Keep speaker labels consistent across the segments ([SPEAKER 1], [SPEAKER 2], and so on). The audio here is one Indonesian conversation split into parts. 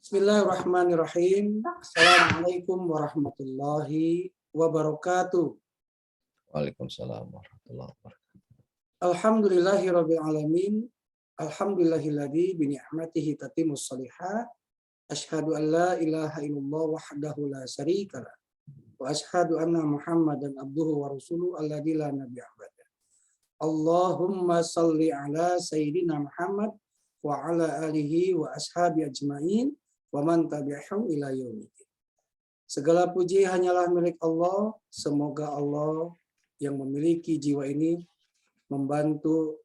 [SPEAKER 1] Bismillahirrahmanirrahim. Assalamualaikum warahmatullahi wabarakatuh.
[SPEAKER 2] Waalaikumsalam warahmatullahi wabarakatuh.
[SPEAKER 1] Alhamdulillahirabbil alamin. Alhamdulillahilladzi bi ni'matihi tatimmus shalihat. Asyhadu an la ilaha illallah wahdahu la syarikalah. Wa asyhadu anna Muhammadan abduhu wa rasuluhu alladzi la nabiyya ba'da. Allahumma shalli ala sayyidina Muhammad wa ala alihi wa ashabi ajmain wa man tabi'ahum ila yaumil. Segala puji hanyalah milik Allah. Semoga Allah yang memiliki jiwa ini membantu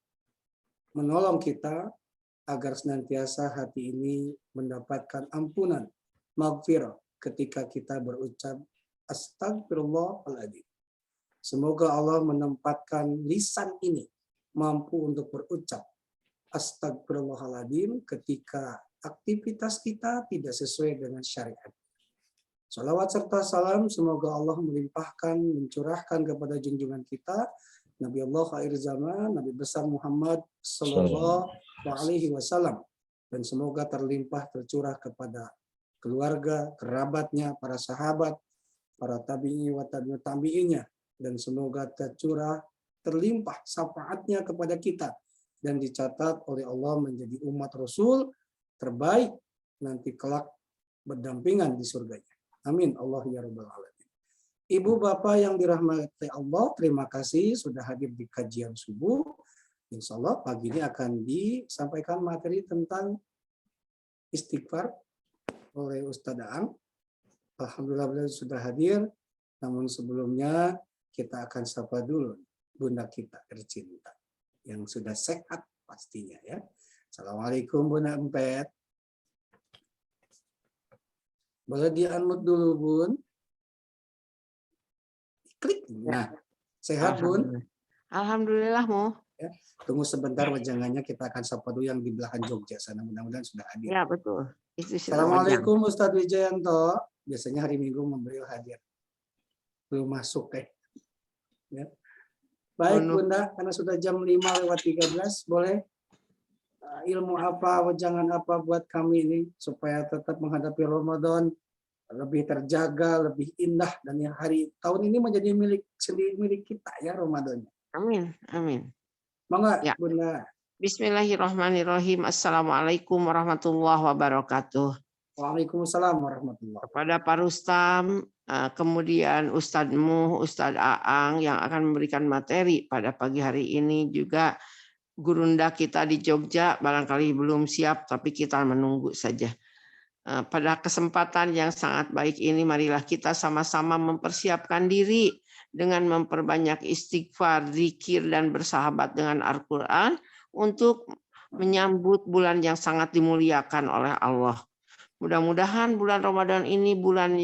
[SPEAKER 1] menolong kita agar senantiasa hati ini mendapatkan ampunan, maghfirah ketika kita berucap astagfirullahaladzim. Semoga Allah menempatkan lisan ini mampu untuk berucap astagfirullahaladzim ketika aktivitas kita tidak sesuai dengan syariat. Salawat serta salam semoga Allah melimpahkan, mencurahkan kepada junjungan kita Nabi Allah akhir zaman, Nabi besar Muhammad Sallallahu Alaihi Wasallam, dan semoga terlimpah tercurah kepada keluarga, kerabatnya, para sahabat, para tabi'i wa tabi'inya, dan semoga tercurah terlimpah syafaatnya kepada kita dan dicatat oleh Allah menjadi umat Rasul terbaik nanti kelak berdampingan di surganya. Amin. Allah ya rabbal alamin. Ibu bapak yang dirahmati Allah, terima kasih sudah hadir di kajian subuh. Insya Allah pagi ini akan disampaikan materi tentang istighfar oleh Ustadz Aang. Alhamdulillah beliau sudah hadir. Namun sebelumnya kita akan sapa dulu bunda kita tercinta yang sudah sehat pastinya ya. Assalamualaikum Bunda Empet. Boleh di-unmute dulu Bun. Klik. Nah, sehat Bun?
[SPEAKER 3] Alhamdulillah Mu.
[SPEAKER 1] Ya, tunggu sebentar wajangannya, kita akan sapa dulu yang di belahan Jogja sana, mudah-mudahan sudah hadir.
[SPEAKER 3] Ya betul.
[SPEAKER 1] Assalamualaikum Ustadz Wijayanto. Biasanya hari Minggu beliau hadir. Belum masuk ya. Baik Bunda, karena sudah jam 5:13, boleh ilmu apa, wejangan apa buat kami ini supaya tetap menghadapi Ramadan lebih terjaga, lebih indah, dan yang hari tahun ini menjadi milik kita ya Ramadan.
[SPEAKER 3] Amin, amin.
[SPEAKER 1] Mangga
[SPEAKER 3] Ya.
[SPEAKER 1] Bunda.
[SPEAKER 3] Bismillahirrahmanirrahim. Assalamualaikum warahmatullahi wabarakatuh.
[SPEAKER 1] Waalaikumsalam warahmatullahi wabarakatuh.
[SPEAKER 3] Kepada Pak Rustam, kemudian Ustadz Muh, Ustadz Aang yang akan memberikan materi pada pagi hari ini, juga Gurunda kita di Jogja barangkali belum siap, tapi kita menunggu saja. Pada kesempatan yang sangat baik ini, marilah kita sama-sama mempersiapkan diri dengan memperbanyak istighfar, zikir, dan bersahabat dengan Al-Quran untuk menyambut bulan yang sangat dimuliakan oleh Allah. Mudah-mudahan bulan Ramadan ini bulan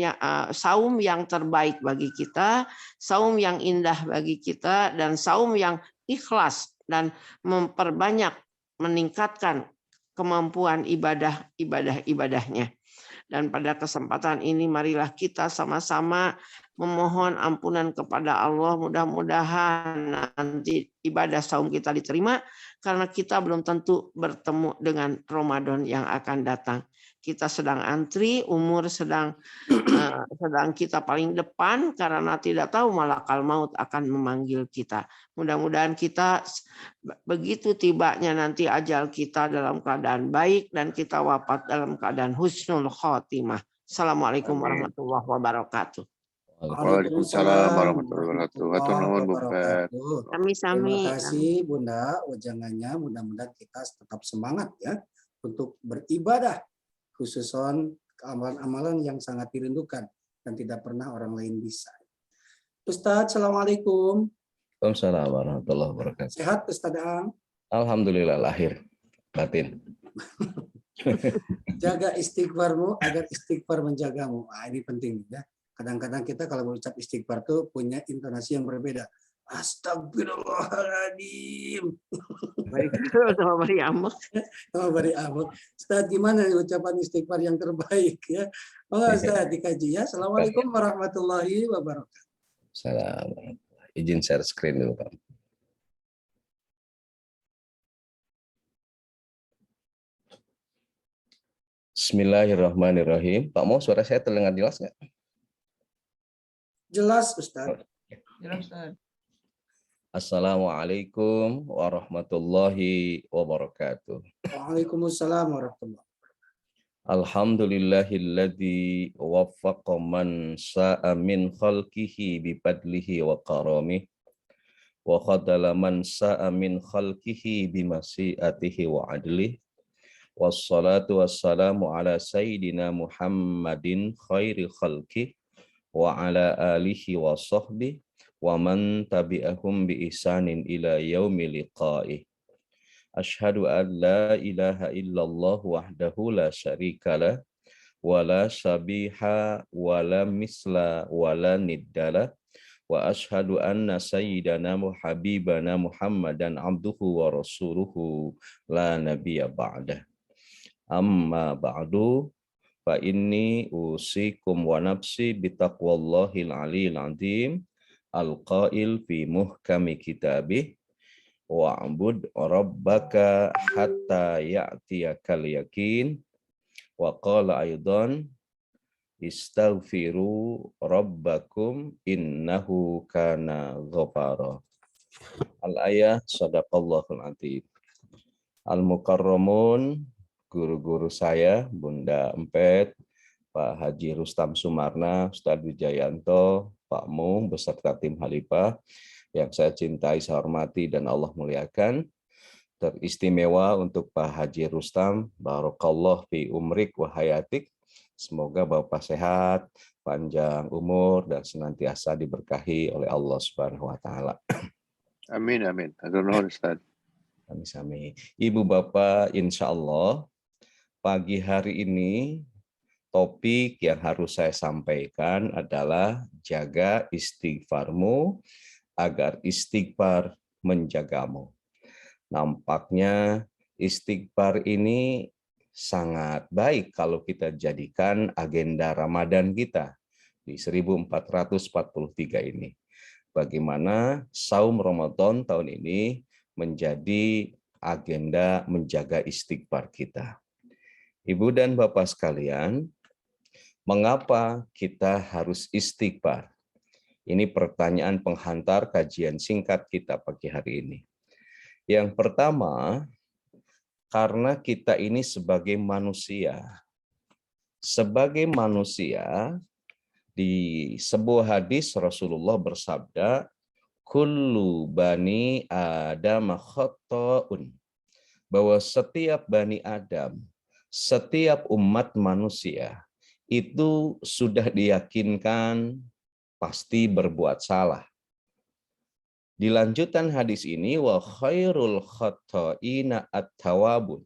[SPEAKER 3] saum yang terbaik bagi kita, saum yang indah bagi kita, dan saum yang ikhlas dan memperbanyak, meningkatkan kemampuan ibadahnya. Dan pada kesempatan ini marilah kita sama-sama memohon ampunan kepada Allah. Mudah-mudahan nanti ibadah saum kita diterima, karena kita belum tentu bertemu dengan Ramadan yang akan datang. Kita sedang antri, umur sedang kita paling depan, karena tidak tahu malakal maut akan memanggil kita. Mudah-mudahan kita begitu tibanya nanti ajal kita dalam keadaan baik dan kita wafat dalam keadaan husnul khotimah. Assalamualaikum warahmatullahi wabarakatuh.
[SPEAKER 2] Waalaikumsalam warahmatullahi wabarakatuh.
[SPEAKER 3] Sami-sami.
[SPEAKER 1] Terima kasih Bunda wejangannya. Mudah-mudahan kita tetap semangat ya untuk beribadah, khususon amalan-amalan yang sangat dirindukan dan tidak pernah orang lain bisa. Ustadz, Assalamualaikum.
[SPEAKER 2] Waalaikumsalam warahmatullahi wabarakatuh.
[SPEAKER 1] Sehat Ustadz Aang?
[SPEAKER 2] Alhamdulillah lahir batin.
[SPEAKER 1] Jaga istighfarmu agar istighfar menjagamu. Nah, ini penting ya. Kadang-kadang kita kalau berucap istighfar tuh punya intonasi yang berbeda. Astagfirullahaladzim.
[SPEAKER 3] Sama Bari Amok.
[SPEAKER 1] Sama Bari Amok. Ustaz, gimana ucapan istighfar yang terbaik ya? Maka Ustaz dikaji ya. Assalamualaikum warahmatullahi wabarakatuh.
[SPEAKER 2] Salam. Izin share screen dulu Pak. Bismillahirrahmanirrahim. Pak Mo, suara saya terdengar jelas nggak?
[SPEAKER 1] Jelas, Ustaz.
[SPEAKER 2] Assalamualaikum warahmatullahi wabarakatuh.
[SPEAKER 1] Waalaikumsalam warahmatullahi.
[SPEAKER 2] Alhamdulillahilladzi waffaqa man sa'a min khalqihi bifadlihi wa karamih wa khadala man sa'a min khalqihi bimasyiatihi wa adlih. Wassalatu wassalamu ala sayyidina Muhammadin khairi khalqih wa ala alihi wa sahbihi wa man tabi'ahum bi ihsanin ila yaumi liqa'ih. Asyhadu an la ilaha illallah wahdahu la syarikalah wa la syabiha wa la misla wa la niddala wa asyhadu anna sayyidana habibana Muhammadan abduhu wa rasuluhu la nabiyya ba'dah. Amma ba'du fa inni usikum wa nafsi bitaqwallahil aliyil azim al-qail fi muhkami kitabih wa'bud rabbaka hatta ya'tiyakal yakin wa qala aidan istaghfiru rabbakum innahu kana ghafara. Al-ayah sadaqallahul azim. Al-mukarramun, guru-guru saya, Bunda Empet, Pak Haji Rustam Sumarna, Ustadz Wijayanto, Pak Mung, beserta tim Khalifah, yang saya cintai, saya hormati, dan Allah muliakan. Teristimewa untuk Pak Haji Rustam, Barakallah fi umrik wa hayatik. Semoga Bapak sehat, panjang umur, dan senantiasa diberkahi oleh Allah Subhanahu wa Ta'ala.
[SPEAKER 4] Amin, amin. Amin, Ustaz.
[SPEAKER 2] Amin. Ibu Bapak, insya Allah pagi hari ini topik yang harus saya sampaikan adalah jaga istighfarmu agar istighfar menjagamu. Nampaknya istighfar ini sangat baik kalau kita jadikan agenda Ramadan kita di 1443 ini. Bagaimana saum Ramadan tahun ini menjadi agenda menjaga istighfar kita. Ibu dan Bapak sekalian, mengapa kita harus istighfar? Ini pertanyaan penghantar kajian singkat kita pagi hari ini. Yang pertama, karena kita ini sebagai manusia. Sebagai manusia, di sebuah hadis Rasulullah bersabda, kullu bani Adam khata'un. Bahwa setiap bani Adam, setiap umat manusia, itu sudah diyakinkan pasti berbuat salah. Di lanjutan hadis ini, wa khairul khata'ina at-tawabun.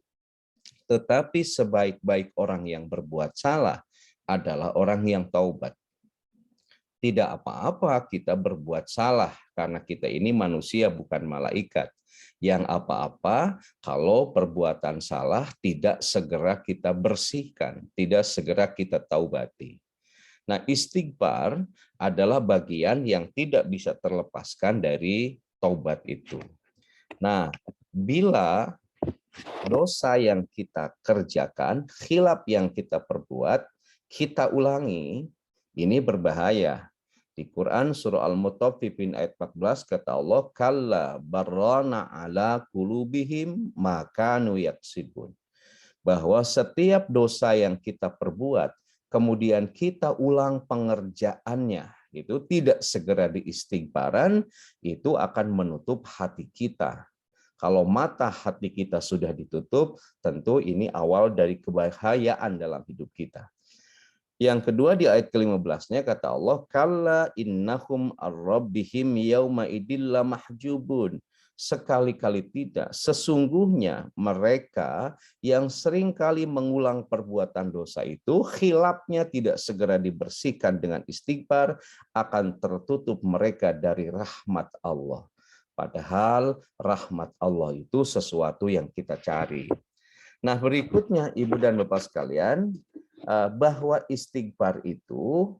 [SPEAKER 2] Tetapi sebaik-baik orang yang berbuat salah adalah orang yang taubat. Tidak apa-apa kita berbuat salah, karena kita ini manusia bukan malaikat. Yang apa-apa kalau perbuatan salah tidak segera kita bersihkan, tidak segera kita taubati. Nah, istighfar adalah bagian yang tidak bisa terlepaskan dari taubat itu. Nah, bila dosa yang kita kerjakan, khilaf yang kita perbuat, kita ulangi, ini berbahaya. Di Quran surah Al-Mutaffifin ayat 14 kata Allah, kalla barrana ala qulubihim ma kanu yaksibun. Bahwa setiap dosa yang kita perbuat, kemudian kita ulang pengerjaannya, itu tidak segera diistighfaran, itu akan menutup hati kita. Kalau mata hati kita sudah ditutup, tentu ini awal dari kebahayaan dalam hidup kita. Yang kedua di ayat ke-15-nya kata Allah, kalla innahum ar-rabbihim yauma idil lamahjubun. Sekali-kali tidak, sesungguhnya mereka yang seringkali mengulang perbuatan dosa itu, khilafnya tidak segera dibersihkan dengan istighfar, akan tertutup mereka dari rahmat Allah. Padahal rahmat Allah itu sesuatu yang kita cari. Nah, berikutnya Ibu dan Bapak sekalian, bahwa istighfar itu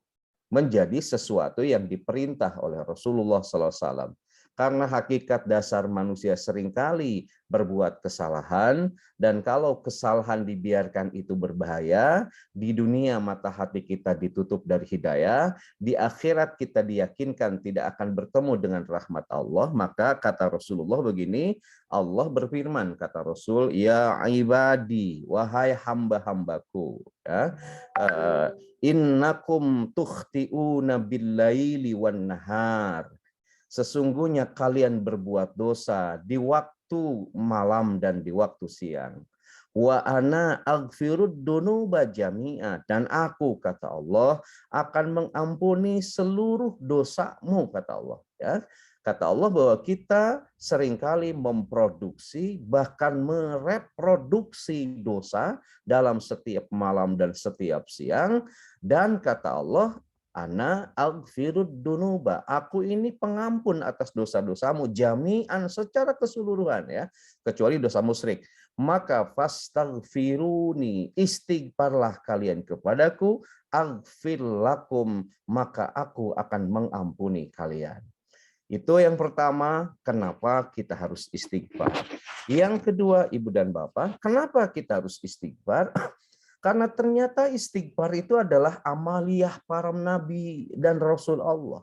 [SPEAKER 2] menjadi sesuatu yang diperintah oleh Rasulullah SAW. Karena hakikat dasar manusia seringkali berbuat kesalahan, dan kalau kesalahan dibiarkan itu berbahaya, di dunia mata hati kita ditutup dari hidayah, di akhirat kita diyakinkan tidak akan bertemu dengan rahmat Allah. Maka kata Rasulullah begini, Allah berfirman, kata Rasul, ya ibadi, wahai hamba-hambaku, ya, innakum tukhti'una bil-laili wan nahar. Sesungguhnya kalian berbuat dosa di waktu malam dan di waktu siang. Wa ana aghfirud dunuba jami'a, dan aku, kata Allah, akan mengampuni seluruh dosamu, kata Allah. Ya, kata Allah bahwa kita seringkali memproduksi bahkan mereproduksi dosa dalam setiap malam dan setiap siang, dan kata Allah, ana aghfirud dunuba, aku ini pengampun atas dosa-dosamu jami'an, secara keseluruhan, ya, kecuali dosa musyrik. Maka fastaghfiruni, istighfarlah kalian kepadaku, aghfir lakum, maka aku akan mengampuni kalian. Itu yang pertama, kenapa kita harus istighfar. Yang kedua, Ibu dan Bapak, kenapa kita harus istighfar? Karena ternyata istighfar itu adalah amaliyah para nabi dan rasul Allah.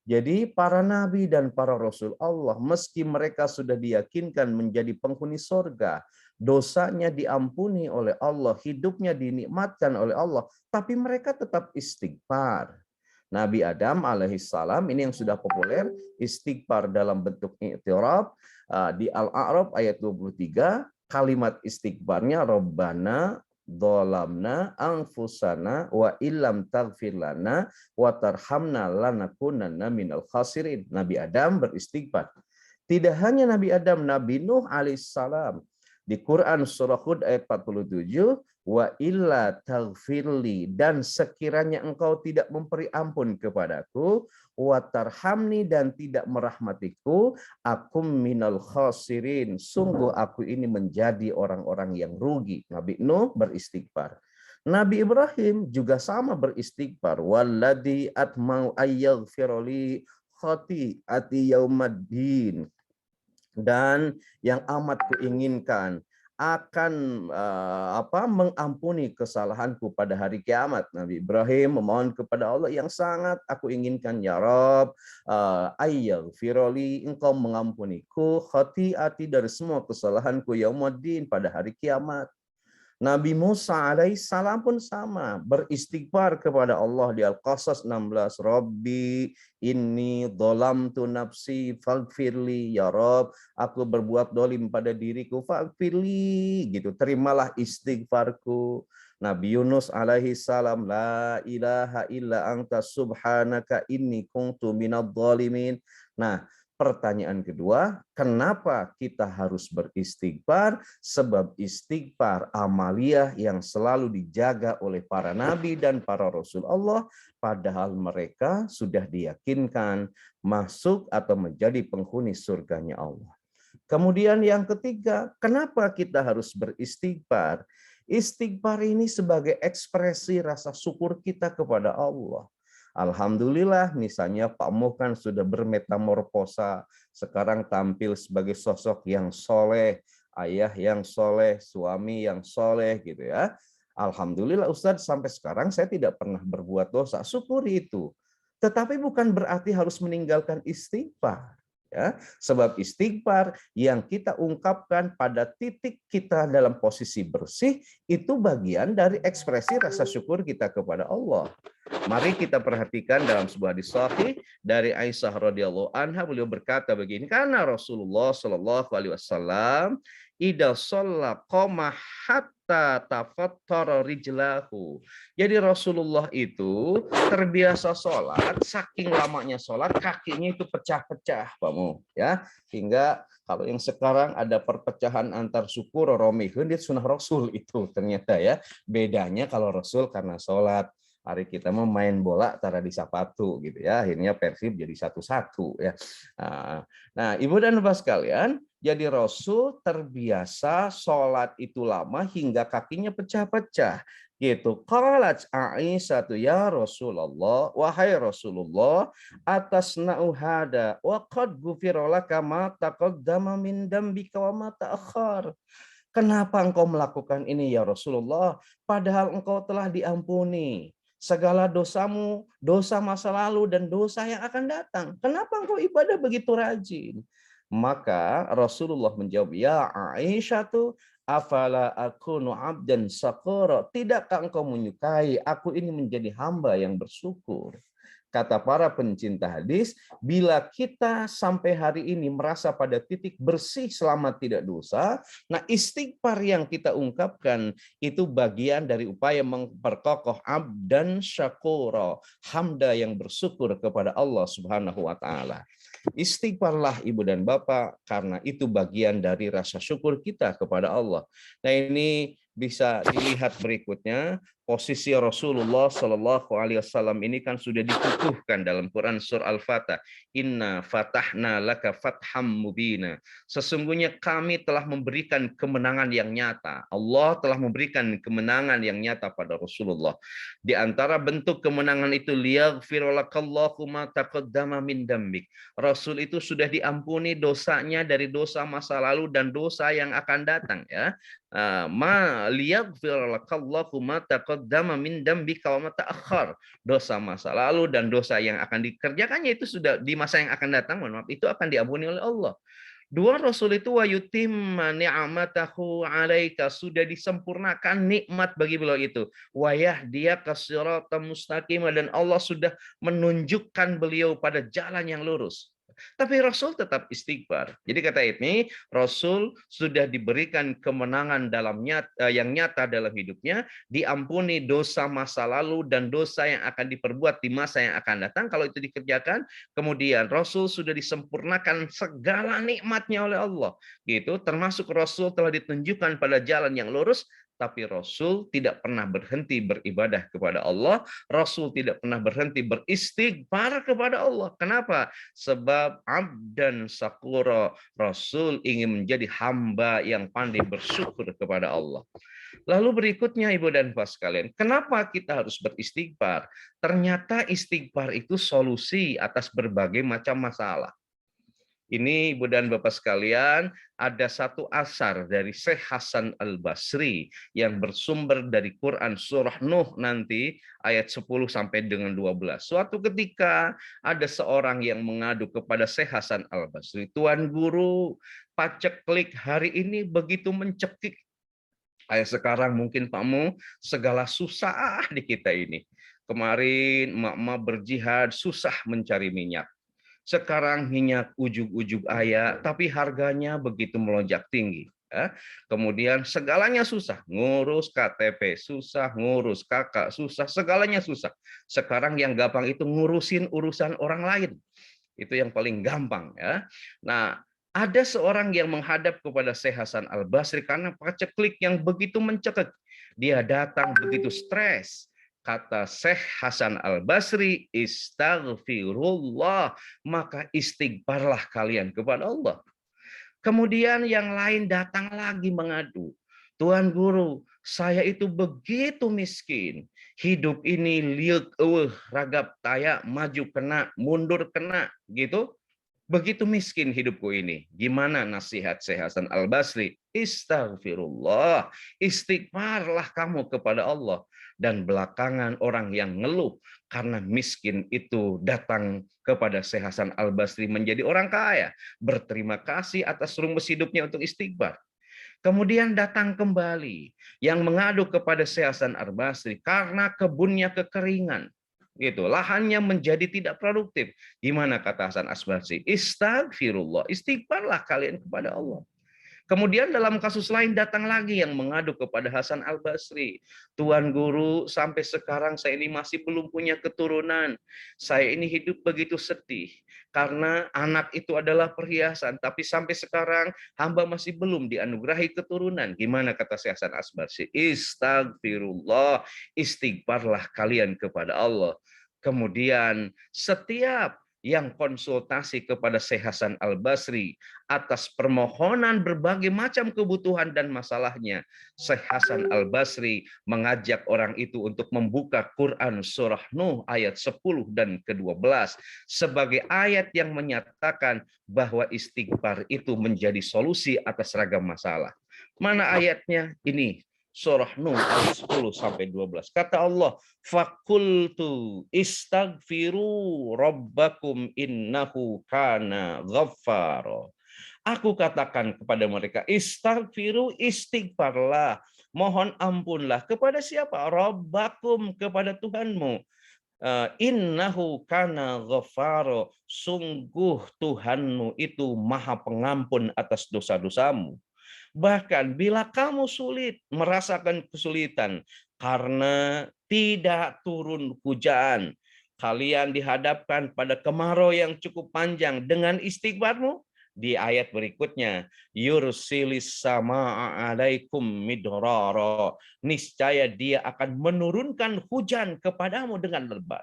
[SPEAKER 2] Jadi para nabi dan para rasul Allah, meski mereka sudah diyakinkan menjadi penghuni surga, dosanya diampuni oleh Allah, hidupnya dinikmatkan oleh Allah, tapi mereka tetap istighfar. Nabi Adam alaihissalam, ini yang sudah populer, istighfar dalam bentuk i'tiraf, di Al-A'raf ayat 23, kalimat istighfarnya Rabbana dolamna anfusana wa illam taghfir lana wa tarhamna lanakunanna minal khasirin. Nabi Adam beristighfar. Tidak hanya Nabi Adam, Nabi Nuh alaihissalam. Di Quran surah Hud ayat 47, wa illa taghfirli, dan sekiranya engkau tidak memberi ampun kepadaku, wa tarhamni, dan tidak merahmatiku, akum minal khasirin, sungguh aku ini menjadi orang-orang yang rugi. Nabi Nuh beristighfar. Nabi Ibrahim juga sama beristighfar, walladzi atma'u ayyaghfirli khati'ati yaumaddin, dan yang amat kuinginkan akan mengampuni kesalahanku pada hari kiamat. Nabi Ibrahim memohon kepada Allah, yang sangat aku inginkan, ya Rabb, ayyaghfirli, engkau mengampuniku khati'ati, dari semua kesalahanku, yaumaddin, pada hari kiamat. Nabi Musa alaihissalam pun sama, beristighfar kepada Allah di Al-Qasas 16. Rabbi inni dzalamtu nafsi faghfirli, ya Rabb, aku berbuat dolim pada diriku, faghfirli, gitu, terimalah istighfarku. Nabi Yunus alaihissalam, la ilaha illa anta subhanaka inni kuntu minadh dhalimin. Nah, pertanyaan kedua, kenapa kita harus beristighfar? Sebab istighfar amaliyah yang selalu dijaga oleh para nabi dan para rasul Allah, padahal mereka sudah diyakinkan masuk atau menjadi penghuni surganya Allah. Kemudian yang ketiga, kenapa kita harus beristighfar? Istighfar ini sebagai ekspresi rasa syukur kita kepada Allah. Alhamdulillah, misalnya Pak Muh kan sudah bermetamorfosa, sekarang tampil sebagai sosok yang soleh, ayah yang soleh, suami yang soleh, gitu ya. Alhamdulillah Ustadz, sampai sekarang saya tidak pernah berbuat dosa, syukuri itu. Tetapi bukan berarti harus meninggalkan istighfar. Ya, sebab istighfar yang kita ungkapkan pada titik kita dalam posisi bersih, itu bagian dari ekspresi rasa syukur kita kepada Allah. Mari kita perhatikan dalam sebuah hadis sahih dari Aisyah radhiyallahu anha, beliau berkata begini, karena Rasulullah shallallahu alaihi wasallam idza shalla qama hatta tafattara rijlahu. Jadi Rasulullah itu terbiasa sholat, saking lamanya sholat kakinya itu pecah-pecah, Pak Mu, ya, hingga kalau yang sekarang ada perpecahan antar suku roromihun, dia sunnah Rasul itu ternyata, ya. Bedanya kalau Rasul karena sholat, hari kita mau main bola taruh di sepatu, gitu ya, akhirnya Persib jadi 1-1, ya. Nah, Ibu dan Bapak sekalian, Jadi Rasul terbiasa sholat itu lama hingga kakinya pecah-pecah. Gitu. Qalat Aisyah ya Rasulullah, wahai Rasulullah, atasna'u hada wa qad ghufira laka ma taqaddama min dambika wa ma ta'akhkhar. Kenapa engkau melakukan ini ya Rasulullah? Padahal engkau telah diampuni segala dosamu, dosa masa lalu dan dosa yang akan datang. Kenapa engkau ibadah begitu rajin? Maka Rasulullah menjawab, ya Aisyah tuh, afala akunu abdan syakura. Tidakkah engkau menyukai aku ini menjadi hamba yang bersyukur? Kata para pencinta hadis, bila kita sampai hari ini merasa pada titik bersih selamat tidak dosa, nah istighfar yang kita ungkapkan itu bagian dari upaya memperkokoh abdan syakura, hamba yang bersyukur kepada Allah Subhanahu wa taala. Istighfarlah ibu dan bapak, karena itu bagian dari rasa syukur kita kepada Allah. Nah ini bisa dilihat berikutnya, posisi Rasulullah Shallallahu Alaihi Wasallam ini kan sudah dikukuhkan dalam Quran surah Al-Fatah. Inna fatahna laka fatham mubina. Sesungguhnya kami telah memberikan kemenangan yang nyata. Allah telah memberikan kemenangan yang nyata pada Rasulullah. Di antara bentuk kemenangan itu liyaghfir lakallahu ma taqaddama min dambik. Rasul itu sudah diampuni dosanya dari dosa masa lalu dan dosa yang akan datang, ya. Ma liyaghfir lakallahu ma taqaddama min dambika wa ma ta'akhkhar. Dosa masa lalu dan dosa yang akan dikerjakannya itu sudah di masa yang akan datang, mohon maaf, itu akan diampuni oleh Allah. Dua Rasul itu wa yutimma ni'matahu 'alaika, sudah disempurnakan nikmat bagi beliau itu. Wa yahdiyaka siratan mustaqim, dan Allah sudah menunjukkan beliau pada jalan yang lurus. Tapi Rasul tetap istighfar. Jadi kata ini, Rasul sudah diberikan kemenangan yang nyata dalam hidupnya, diampuni dosa masa lalu dan dosa yang akan diperbuat di masa yang akan datang. Kalau itu dikerjakan, kemudian Rasul sudah disempurnakan segala nikmatnya oleh Allah. Gitu, termasuk Rasul telah ditunjukkan pada jalan yang lurus. Tapi Rasul tidak pernah berhenti beribadah kepada Allah. Rasul tidak pernah berhenti beristighfar kepada Allah. Kenapa? Sebab abdan syakura, Rasul ingin menjadi hamba yang pandai bersyukur kepada Allah. Lalu berikutnya ibu dan bapak sekalian, kenapa kita harus beristighfar? Ternyata istighfar itu solusi atas berbagai macam masalah. Ini ibu dan bapak sekalian, ada satu asar dari Syekh Hasan Al-Basri yang bersumber dari Quran surah Nuh nanti ayat 10 sampai dengan 12. Suatu ketika ada seorang yang mengadu kepada Syekh Hasan Al-Basri, Tuan Guru, paceklik hari ini begitu mencekik. Kayak sekarang mungkin Pak Mu, segala susah di kita ini. Kemarin emak-emak berjihad susah mencari minyak. Sekarang minyak ujug-ujug ayah, tapi harganya begitu melonjak tinggi. Ya. Kemudian segalanya susah, ngurus KTP susah, ngurus kakak susah, segalanya susah. Sekarang yang gampang itu ngurusin urusan orang lain. Itu yang paling gampang, ya. Nah, ada seorang yang menghadap kepada Syekh Hasan Al-Basri karena paceklik yang begitu mencekik. Dia datang begitu stres. Kata Syekh Hasan Al-Basri, istaghfirullah, maka istighfarlah kalian kepada Allah. Kemudian yang lain datang lagi mengadu. Tuan Guru, saya itu begitu miskin. Hidup ini liuk ragap tayak, maju kena, mundur kena, gitu. Begitu miskin hidupku ini. Gimana nasihat Syekh Hasan Al-Basri? Istaghfirullah. Istighfarlah kamu kepada Allah. Dan belakangan orang yang ngeluh karena miskin itu datang kepada Syekh Hasan Al-Basri menjadi orang kaya. Berterima kasih atas rumus hidupnya untuk istighfar. Kemudian datang kembali yang mengadu kepada Syekh Hasan Al-Basri karena kebunnya kekeringan. Gitu, lahannya menjadi tidak produktif. Gimana kata Hasan Al-Basri? Istaghfirullah, istighfarlah kalian kepada Allah. Kemudian dalam kasus lain datang lagi yang mengadu kepada Hasan Al-Basri. Tuan Guru, sampai sekarang saya ini masih belum punya keturunan. Saya ini hidup begitu sedih. Karena anak itu adalah perhiasan. Tapi sampai sekarang hamba masih belum dianugerahi keturunan. Gimana kata Hasan Al-Basri? Istaghfirullah, istighfarlah kalian kepada Allah. Kemudian setiap yang konsultasi kepada Syekh Hasan Al-Basri atas permohonan berbagai macam kebutuhan dan masalahnya. Syekh Hasan Al-Basri mengajak orang itu untuk membuka Quran surah Nuh ayat 10 dan ke-12 sebagai ayat yang menyatakan bahwa istighfar itu menjadi solusi atas ragam masalah. Mana ayatnya? Ini surah Nuh ayat 10 sampai 12. Kata Allah, "Fakultu istaghfiru rabbakum innahu kana ghaffara." Aku katakan kepada mereka, istaghfiru, istighfarlah, mohon ampunlah kepada siapa? Rabbakum, kepada Tuhanmu. Innahu kana ghaffara, sungguh Tuhanmu itu maha pengampun atas dosa-dosamu. Bahkan bila kamu sulit, merasakan kesulitan karena tidak turun hujan, kalian dihadapkan pada kemarau yang cukup panjang dengan istighfarmu. Di ayat berikutnya, yursilis sama alaikum midrara, niscaya dia akan menurunkan hujan kepadamu dengan lebat.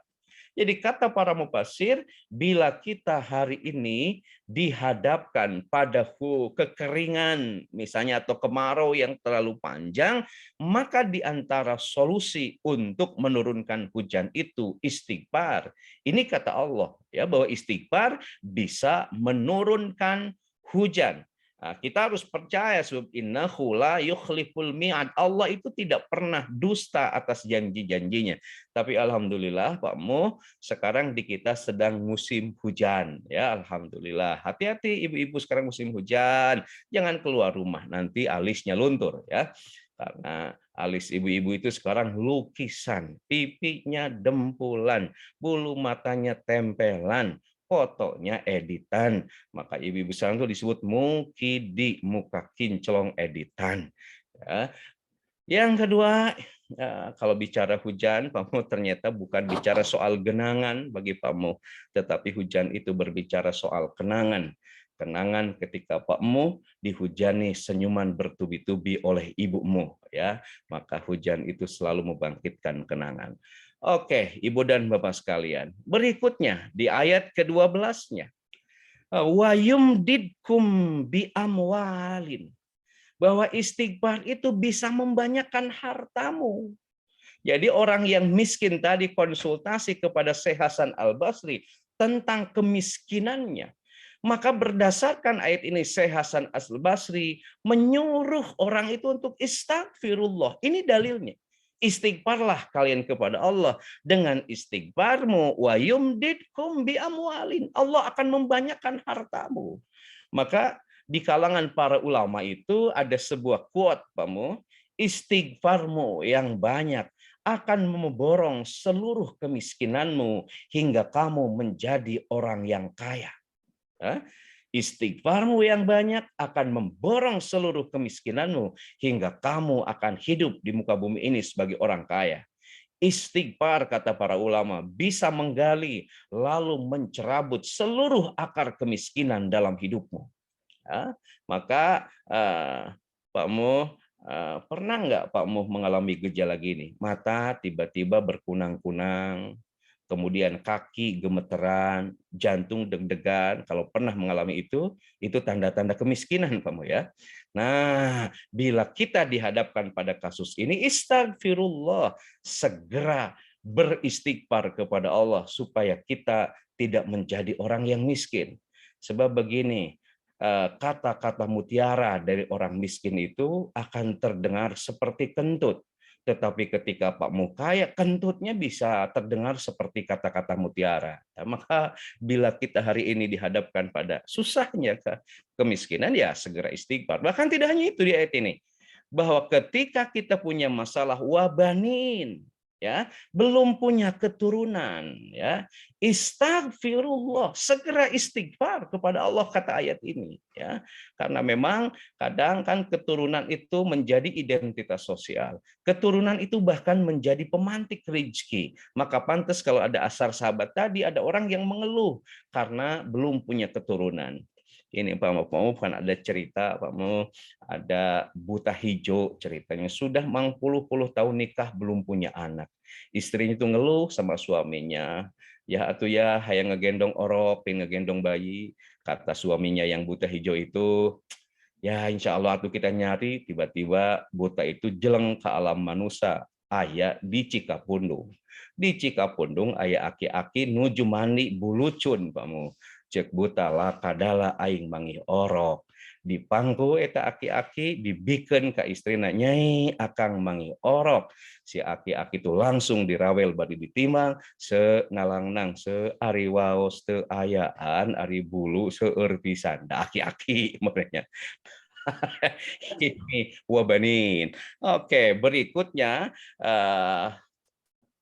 [SPEAKER 2] Jadi kata para mufasir, bila kita hari ini dihadapkan pada kekeringan misalnya atau kemarau yang terlalu panjang, maka di antara solusi untuk menurunkan hujan itu istighfar. Ini kata Allah ya, bahwa istighfar bisa menurunkan hujan. Nah, kita harus percaya sebab innahu la yukhliful mi'ad. Allah itu tidak pernah dusta atas janji-janjinya. Tapi alhamdulillah Pak Mo, sekarang di kita sedang musim hujan ya, alhamdulillah. Hati-hati ibu-ibu, sekarang musim hujan. Jangan keluar rumah nanti alisnya luntur ya. Karena alis ibu-ibu itu sekarang lukisan, pipinya dempulan, bulu matanya tempelan, fotonya editan. Maka ibu-ibu sekarang itu disebut mukidi, muka kinclong editan. Ya. Yang kedua, kalau bicara hujan, Pak Mo, ternyata bukan bicara soal genangan bagi Pak Mo, tetapi hujan itu berbicara soal kenangan. Kenangan ketika Pak Mo dihujani senyuman bertubi-tubi oleh ibumu, ya, maka hujan itu selalu membangkitkan kenangan. Oke, Ibu dan Bapak sekalian. Berikutnya di ayat ke-12-nya. Wa yumdidkum bi amwalin. Bahwa istighfar itu bisa membanyakkan hartamu. Jadi orang yang miskin tadi konsultasi kepada Syekh Hasan Al-Basri tentang kemiskinannya. Maka berdasarkan ayat ini Syekh Hasan Al-Basri menyuruh orang itu untuk istighfirullah. Ini dalilnya. Istighfarlah kalian kepada Allah. Dengan istighfarmu wa yumdidkum bi amwalin. Allah akan membanyakkan hartamu. Maka di kalangan para ulama itu ada sebuah quote, Pak Mo, istighfarmu yang banyak akan memborong seluruh kemiskinanmu hingga kamu menjadi orang yang kaya. Istighfarmu yang banyak akan memborong seluruh kemiskinanmu hingga kamu akan hidup di muka bumi ini sebagai orang kaya. Istighfar, kata para ulama, bisa menggali lalu mencerabut seluruh akar kemiskinan dalam hidupmu. Ya, maka Pak Mo, pernah nggak Pak Mo mengalami gejala gini? Mata tiba-tiba berkunang-kunang, kemudian kaki gemeteran, jantung deg-degan. Kalau pernah mengalami itu tanda-tanda kemiskinan Pak Mo ya. Nah, bila kita dihadapkan pada kasus ini, istighfirullah, segera beristighfar kepada Allah supaya kita tidak menjadi orang yang miskin. Sebab begini, kata-kata mutiara dari orang miskin itu akan terdengar seperti kentut. Tetapi ketika Pak Mo kaya, kentutnya bisa terdengar seperti kata-kata mutiara. Nah, maka bila kita hari ini dihadapkan pada susahnya kemiskinan, ya segera istighfar. Bahkan tidak hanya itu di ayat ini. Bahwa ketika kita punya masalah wabanin, ya, belum punya keturunan, ya, istighfirullah, segera istighfar kepada Allah, kata ayat ini, ya. Karena memang kadang kan keturunan itu menjadi identitas sosial. Keturunan itu bahkan menjadi pemantik rezeki. Maka pantas kalau ada asar sahabat tadi, ada orang yang mengeluh karena belum punya keturunan. Ini Pak Mo, kan ada cerita Pak Mo, ada buta hijau ceritanya, sudah 40 tahun nikah belum punya anak. Istrinya itu ngeluh sama suaminya, Ya atuh ya, hayang ngegendong orok, pengen ngegendong bayi. Kata suaminya yang buta hijau itu, ya insya Allah atuh kita nyari, tiba-tiba buta itu jeleng ke alam manusia. Aya di Cikapundung. Di Cikapundung aya aki-aki nuju mandi bulucun kamu. Cek buta lah kadala aing manggih orok. Dipangku eta aki-aki dibikeun ka istrina, Nyai akang manggih orok. Si aki-aki itu langsung dirawel bari ditimang, ngalangnang seari waos teu ayaan ari bulu seueur pisan. Da aki-aki merenya. Ini wabanin. Oke, berikutnya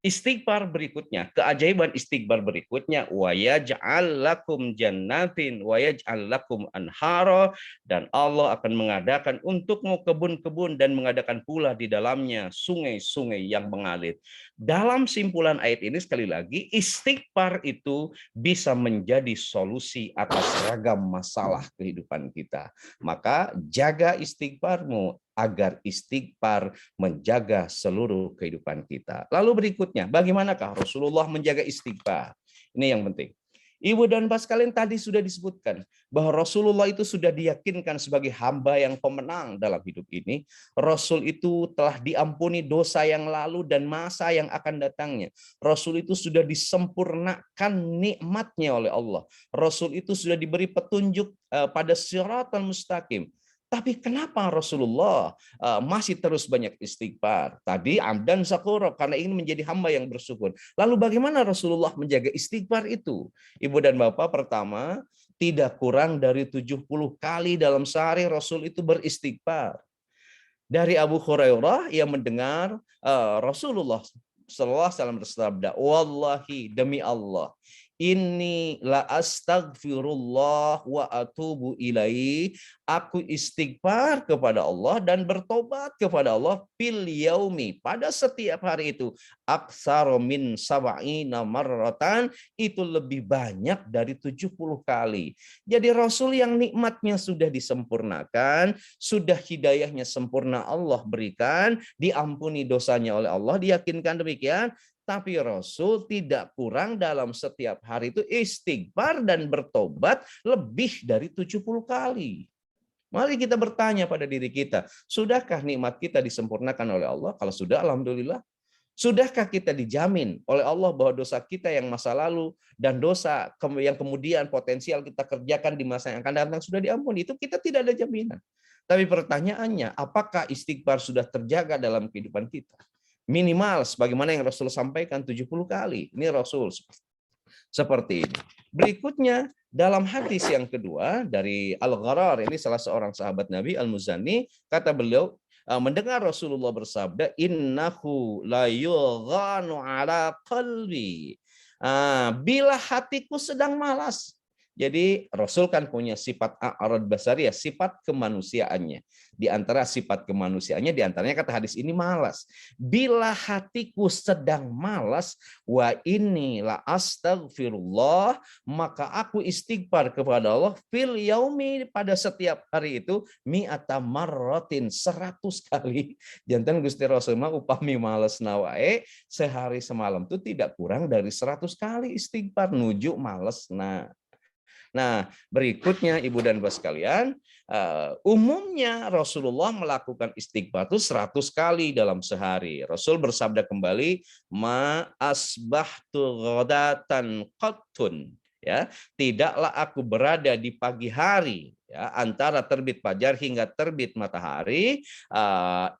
[SPEAKER 2] istighfar berikutnya, keajaiban istighfar berikutnya, wa yaj'al lakum jannatin wa yaj'al lakum anhara, dan Allah akan mengadakan untukmu kebun-kebun dan mengadakan pula di dalamnya sungai-sungai yang mengalir. Dalam simpulan ayat ini sekali lagi, istighfar itu bisa menjadi solusi atas ragam masalah kehidupan kita. Maka jaga istighfarmu agar istighfar menjaga seluruh kehidupan kita. Lalu berikutnya, bagaimanakah Rasulullah menjaga istighfar? Ini yang penting. Ibu dan Bapak sekalian, tadi sudah disebutkan bahwa Rasulullah itu sudah diyakinkan sebagai hamba yang pemenang dalam hidup ini. Rasul itu telah diampuni dosa yang lalu dan masa yang akan datangnya. Rasul itu sudah disempurnakan nikmatnya oleh Allah. Rasul itu sudah diberi petunjuk pada siratal mustaqim. Tapi kenapa Rasulullah masih terus banyak istighfar? Tadi amdan syakura, karena ingin menjadi hamba yang bersyukur. Lalu bagaimana Rasulullah menjaga istighfar itu? Ibu dan Bapak, pertama, tidak kurang dari 70 kali dalam sehari Rasul itu beristighfar. Dari Abu Hurairah yang mendengar Rasulullah sallallahu alaihi wasallam bersabda, wallahi demi Allah, inni la astaghfirullah wa atubu ilaihi, aku istighfar kepada Allah dan bertobat kepada Allah fil yaumi, pada setiap hari itu, aktsara min sab'ina marratan, itu lebih banyak dari 70 kali. Jadi Rasul yang nikmatnya sudah disempurnakan, sudah hidayahnya sempurna Allah berikan, diampuni dosanya oleh Allah, diyakinkan demikian. Tapi Rasul tidak kurang dalam setiap hari itu istighfar dan bertobat lebih dari 70 kali. Mari kita bertanya pada diri kita, sudahkah nikmat kita disempurnakan oleh Allah? Kalau sudah, alhamdulillah. Sudahkah kita dijamin oleh Allah bahwa dosa kita yang masa lalu dan dosa yang kemudian potensial kita kerjakan di masa yang akan datang sudah diampuni? Itu kita tidak ada jaminan. Tapi pertanyaannya, apakah istighfar sudah terjaga dalam kehidupan kita? Minimal sebagaimana yang Rasul sampaikan 70 kali. Ini Rasul seperti ini. Berikutnya dalam hadis yang kedua dari Al-Gharar, ini salah seorang sahabat Nabi Al-Muzani, kata beliau mendengar Rasulullah bersabda, innahu la yughanu ala qalbi. Bila hatiku sedang malas. Jadi Rasul kan punya sifat a'rad basariyah, sifat kemanusiaannya. Di antara sifat kemanusiaannya, di antaranya kata hadis ini malas. Bila hatiku sedang malas, wa inni la astaghfirullah, maka aku istighfar kepada Allah fil yaumi, pada setiap hari itu, mi'ata marratin, 100 kali. Jantan Gusti Rasul mah upami malas nawae, sehari semalam itu tidak kurang dari 100 kali istighfar nuju malas. Nah, berikutnya Ibu dan Bapak sekalian, umumnya Rasulullah melakukan istighfar itu 100 kali dalam sehari. Rasul bersabda kembali, ma asbahtu ghadatan qattun, ya, tidaklah aku berada di pagi hari, ya, antara terbit fajar hingga terbit matahari,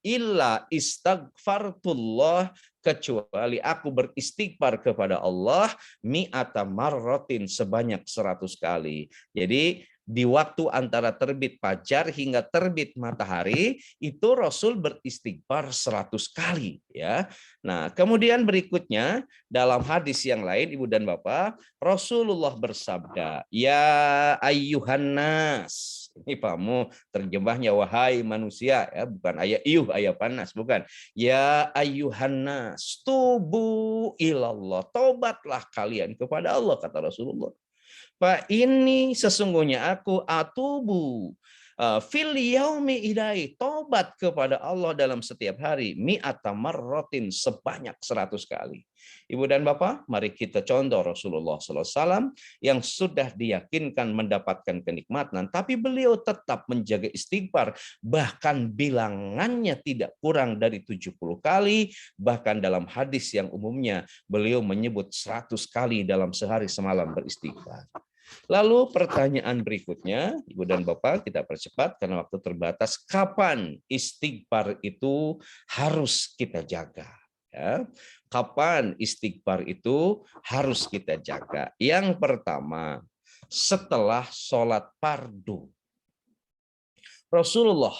[SPEAKER 2] illa istaghfartullah, kecuali aku beristighfar kepada Allah mi'ata marratin, sebanyak 100 kali. Jadi di waktu antara terbit fajar hingga terbit matahari itu Rasul beristighfar 100 kali, ya. Nah, kemudian berikutnya dalam hadis yang lain Ibu dan Bapak, Rasulullah bersabda, ya ayyuhan nas. Ini pamu terjemahnya wahai manusia, ya, bukan ayat panas, bukan. Ya ayyuhan nas, tubu ilallah, tobatlah kalian kepada Allah, kata Rasulullah. Fa ini sesungguhnya aku atubu, Fil yaumi idai, tobat kepada Allah dalam setiap hari, mi'ata marratin, sebanyak 100 kali. Ibu dan Bapak, mari kita contoh Rasulullah SAW yang sudah diyakinkan mendapatkan kenikmatan, tapi beliau tetap menjaga istighfar, bahkan bilangannya tidak kurang dari 70 kali, bahkan dalam hadis yang umumnya beliau menyebut 100 kali dalam sehari semalam beristighfar. Lalu pertanyaan berikutnya, Ibu dan Bapak, kita percepat karena waktu terbatas. Kapan istighfar itu harus kita jaga? Ya. Kapan istighfar itu harus kita jaga? Yang pertama, setelah sholat fardu. Rasulullah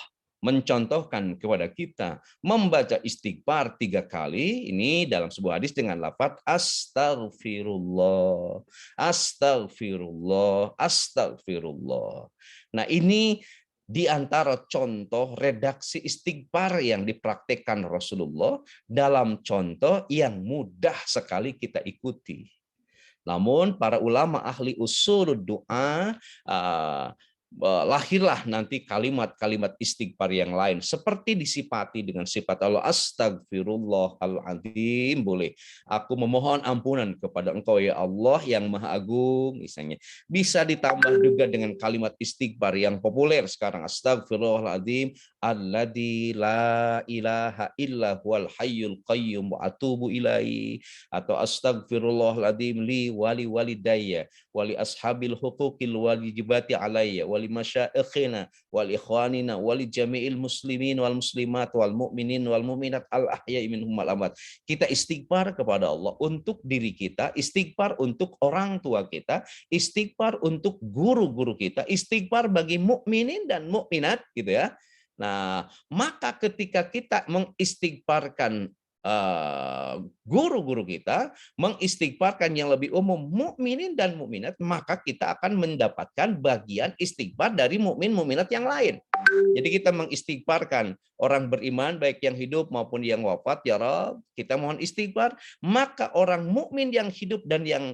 [SPEAKER 2] mencontohkan kepada kita membaca istighfar 3 kali ini dalam sebuah hadis dengan lafaz astagfirullah, astagfirullah, astagfirullah. Nah, ini di antara contoh redaksi istighfar yang dipraktikkan Rasulullah dalam contoh yang mudah sekali kita ikuti. Namun para ulama ahli usul doa lahirlah nanti kalimat-kalimat istighfar yang lain seperti disifati dengan sifat Allah, astagfirullahaladzim, boleh aku memohon ampunan kepada Engkau ya Allah yang Maha Agung, misalnya. Bisa ditambah juga dengan kalimat istighfar yang populer sekarang, astagfirullahaladzim alladzi la ilaha illa huwal hayyul qayyum wa atubu ilaihi, atau astagfirullahaladzim li wali walidayya wali ashabil huquqil wajibati alayya wali masyaikhina wal ikhwanina wali jami'il muslimin wal muslimat wal mu'minin wal mu'minat al ahya'i minhum wal amwat. Kita istighfar kepada Allah untuk diri kita, istighfar untuk orang tua kita, istighfar untuk guru-guru kita, istighfar bagi mukminin dan mukminat, gitu ya. Nah, maka ketika kita mengistighfarkan guru-guru kita, mengistighfarkan yang lebih umum mukminin dan mukminat, maka kita akan mendapatkan bagian istighfar dari mukmin mukminat yang lain. Jadi kita mengistighfarkan orang beriman baik yang hidup maupun yang wafat, ya Rabb, kita mohon istighfar, maka orang mukmin yang hidup dan yang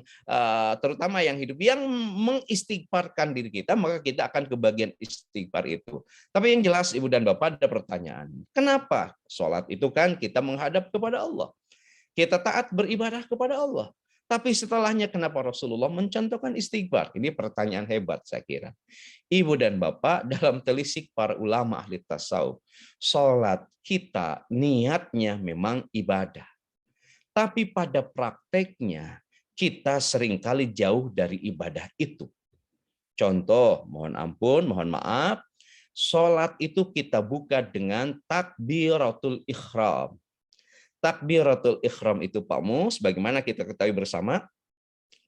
[SPEAKER 2] terutama yang hidup yang mengistighfarkan diri kita, maka kita akan kebagian istighfar itu. Tapi yang jelas Ibu dan Bapak, ada pertanyaan. Kenapa? Sholat itu kan kita menghadap kepada Allah. Kita taat beribadah kepada Allah. Tapi setelahnya kenapa Rasulullah mencontohkan istighfar? Ini pertanyaan hebat saya kira. Ibu dan Bapak, dalam telisik para ulama ahli tasawuf, sholat kita niatnya memang ibadah. Tapi pada prakteknya kita seringkali jauh dari ibadah itu. Contoh, mohon ampun, mohon maaf, sholat itu kita buka dengan takbiratul ihram. Takbiratul ihram itu Pak Mus, bagaimana kita ketahui bersama,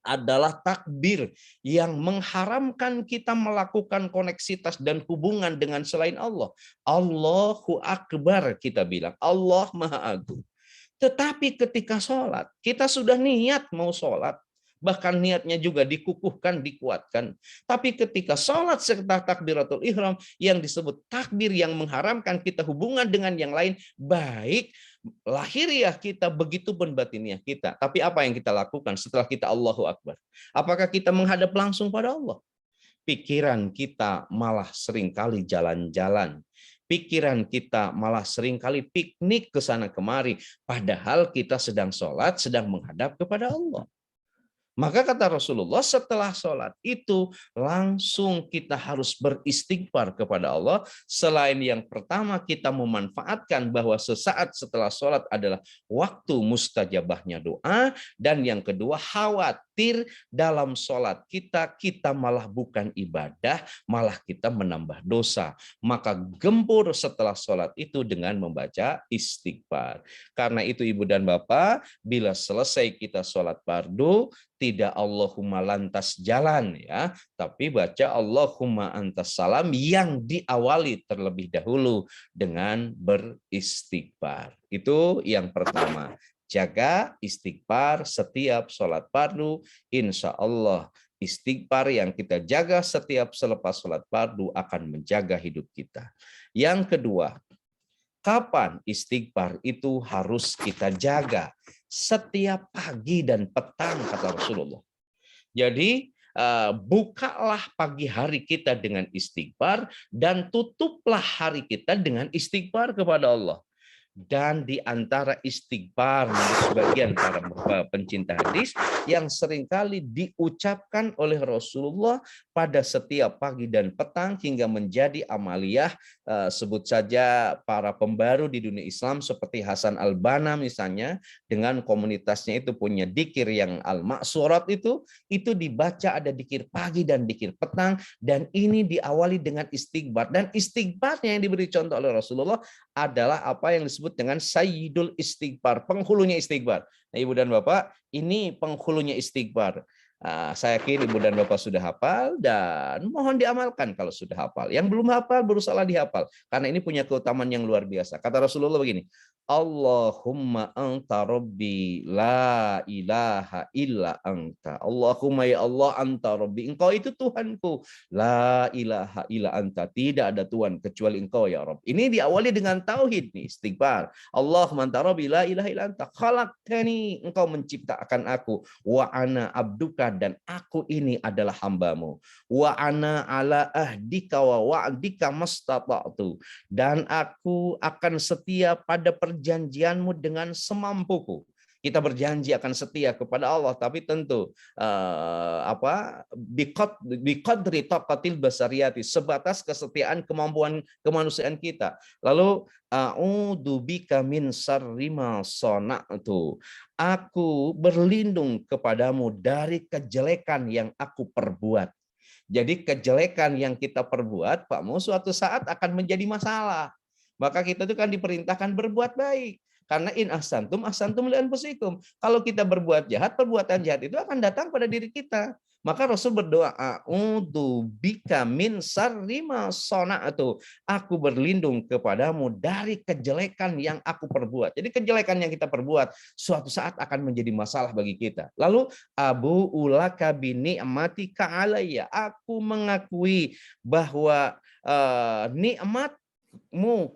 [SPEAKER 2] adalah takbir yang mengharamkan kita melakukan koneksitas dan hubungan dengan selain Allah. Allahu Akbar kita bilang, Allah Maha Agung. Tetapi ketika sholat, kita sudah niat mau sholat, bahkan niatnya juga dikukuhkan, dikuatkan. Tapi ketika sholat setelah takbiratul ihram, yang disebut takbir yang mengharamkan kita hubungan dengan yang lain, baik lahiriah kita, begitu pun batiniah kita. Tapi apa yang kita lakukan setelah kita Allahu Akbar? Apakah kita menghadap langsung pada Allah? Pikiran kita malah seringkali jalan-jalan. Pikiran kita malah seringkali piknik ke sana kemari. Padahal kita sedang sholat, sedang menghadap kepada Allah. Maka kata Rasulullah, setelah sholat itu langsung kita harus beristighfar kepada Allah. Selain yang pertama kita memanfaatkan bahwa sesaat setelah sholat adalah waktu mustajabahnya doa. Dan yang kedua, khawatir dalam sholat kita malah bukan ibadah, malah kita menambah dosa. Maka gempur setelah sholat itu dengan membaca istighfar. Karena itu Ibu dan Bapak, bila selesai kita sholat fardu, tidak Allahumma lantas jalan ya, tapi baca Allahumma antas salam yang diawali terlebih dahulu dengan beristighfar. Itu yang pertama. Jaga istighfar setiap sholat fardu. Insya Allah istighfar yang kita jaga setiap selepas sholat fardu akan menjaga hidup kita. Yang kedua, kapan istighfar itu harus kita jaga? Setiap pagi dan petang kata Rasulullah. Jadi bukalah pagi hari kita dengan istighfar dan tutuplah hari kita dengan istighfar kepada Allah. Dan di antara istighfar menurut sebagian para pencinta hadis yang seringkali diucapkan oleh Rasulullah pada setiap pagi dan petang hingga menjadi amaliyah, sebut saja para pembaru di dunia Islam seperti Hasan Al-Banna misalnya, dengan komunitasnya itu punya dikir yang al-maksurat, itu dibaca ada dikir pagi dan dikir petang, dan ini diawali dengan istighfar. Dan istighfarnya yang diberi contoh oleh Rasulullah adalah apa yang disebut dengan Sayyidul Istighfar, penghulunya istighfar. Nah, Ibu dan Bapak, ini penghulunya istighfar. Saya yakin Ibu dan Bapak sudah hafal dan mohon diamalkan kalau sudah hafal. Yang belum hafal berusaha dihafal karena ini punya keutamaan yang luar biasa. Kata Rasulullah begini, Allahumma anta rabbi la ilaha illa anta. Allahumma ya Allah anta rabbi. Engkau itu Tuhanku. La ilaha illa anta. Tidak ada Tuhan kecuali Engkau ya Rabb. Ini diawali dengan tauhid nih, istighfar. Allahumma anta rabbi la ilaha illa anta. Khalaqtani. Engkau menciptakan aku. Wa ana abduka, dan aku ini adalah hambamu. Wa ana ala ahdika wa wa'dika mastata'tu. Dan aku akan setia pada perjanjianmu dengan semampuku. Kita berjanji akan setia kepada Allah, tapi tentu biqadri taqatil basariyati, sebatas kesetiaan kemampuan kemanusiaan kita. Lalu a'udzubika min syarri ma sana'tu. Aku berlindung kepadamu dari kejelekan yang aku perbuat. Jadi kejelekan yang kita perbuat, Pak Mu, suatu saat akan menjadi masalah. Maka kita itu kan diperintahkan berbuat baik. Karena in ahsantum li anfusikum. Kalau kita berbuat jahat, perbuatan jahat itu akan datang pada diri kita. Maka Rasul berdoa, a'udzubika min syarri ma sana'tu. Aku berlindung kepadamu dari kejelekan yang aku perbuat. Jadi kejelekan yang kita perbuat suatu saat akan menjadi masalah bagi kita. Lalu abu ulaka bi ni'matika alayya. Aku mengakui bahwa nikmat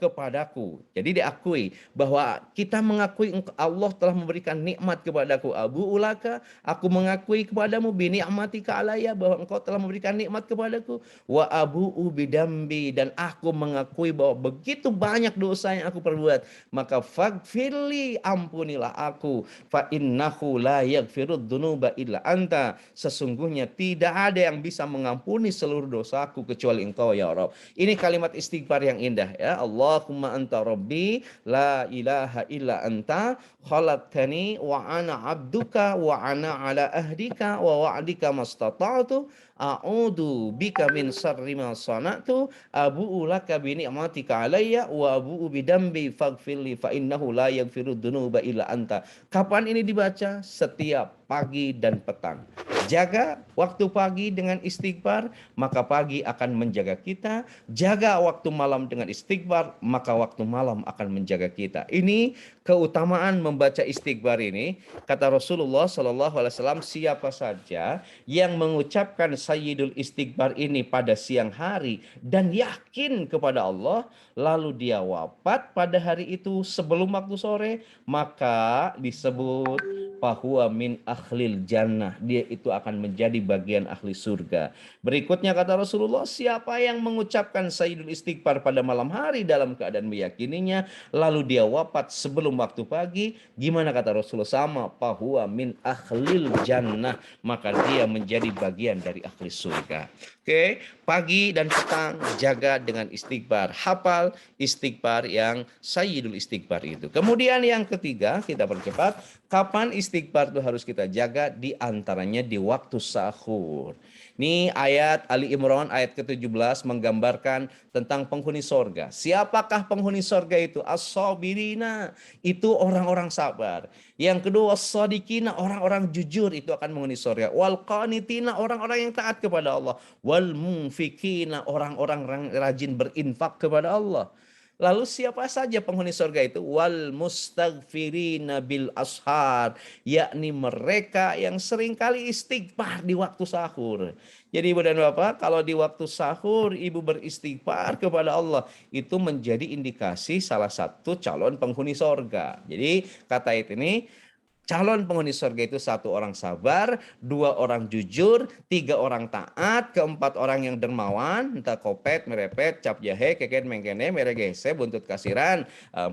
[SPEAKER 2] kepadaku. Jadi diakui bahwa kita mengakui Allah telah memberikan nikmat kepadaku. Abu ulaka, aku mengakui kepadamu bi ni'matika alayya, bahwa engkau telah memberikan nikmat kepadaku. Wa abu bidambi, dan aku mengakui bahwa begitu banyak dosa yang aku perbuat. Maka faghfirli, ampunilah aku. Fa innahu la yaghfirud dzunuba illa anta. Sesungguhnya tidak ada yang bisa mengampuni seluruh dosaku kecuali Engkau ya Rabb. Ini kalimat istighfar yang indah. Ya, Allahumma anta rabbi la ilaha illa anta khalaqtani wa ana abduka wa ana ala ahdika wa wa'dika mastata'tu a'udzu bika min syarri ma sana'tu abu'u laka bi ni'matika alayya wa abu'u bi dambi faghfirli fa innahu la yaghfiru dzunuba illa anta. Kapan ini dibaca? Setiap pagi dan petang. Jaga waktu pagi dengan istighfar, maka pagi akan menjaga kita. Jaga waktu malam dengan istighfar, maka waktu malam akan menjaga kita. Ini keutamaan membaca istighfar ini. Kata Rasulullah SAW, siapa saja yang mengucapkan Sayyidul Istighfar ini pada siang hari dan yakin kepada Allah, lalu dia wafat pada hari itu sebelum waktu sore, maka disebut fahuwa min akhlil jannah. Dia itu akan menjadi bagian ahli surga. Berikutnya kata Rasulullah, siapa yang mengucapkan Sayyidul Istighfar pada malam hari dalam keadaan meyakininya, lalu dia wafat sebelum waktu pagi, gimana kata Rasulullah? Sama, fahuwa min akhlil jannah. Maka dia menjadi bagian dari ahli surga. Oke, pagi dan petang jaga dengan istighfar. Hafal istighfar yang Sayyidul Istighfar itu. Kemudian yang ketiga, kita percepat. Kapan istighfar itu harus kita jaga? Di antaranya di waktu sahur. Ini ayat Ali Imran ayat ke-17 menggambarkan tentang penghuni sorga. Siapakah penghuni sorga itu? As-sabirina, itu orang-orang sabar. Yang kedua, as-sadiqina, orang-orang jujur, itu akan menghuni sorga. Wal qanitina, orang-orang yang taat kepada Allah. Wal munfikina, orang-orang rajin berinfak kepada Allah. Lalu siapa saja penghuni surga itu? Wal mustaghfirina bil ashar, yakni mereka yang seringkali istighfar di waktu sahur. Jadi Ibu dan Bapak, kalau di waktu sahur Ibu beristighfar kepada Allah, itu menjadi indikasi salah satu calon penghuni surga. Jadi kata ayat ini, Calon penghuni surga itu 1 orang sabar, 2 orang jujur, 3 orang taat, 4 orang yang dermawan, entah kopet, merepet, cap jahe, keken mengkene, meregese, buntut kasiran,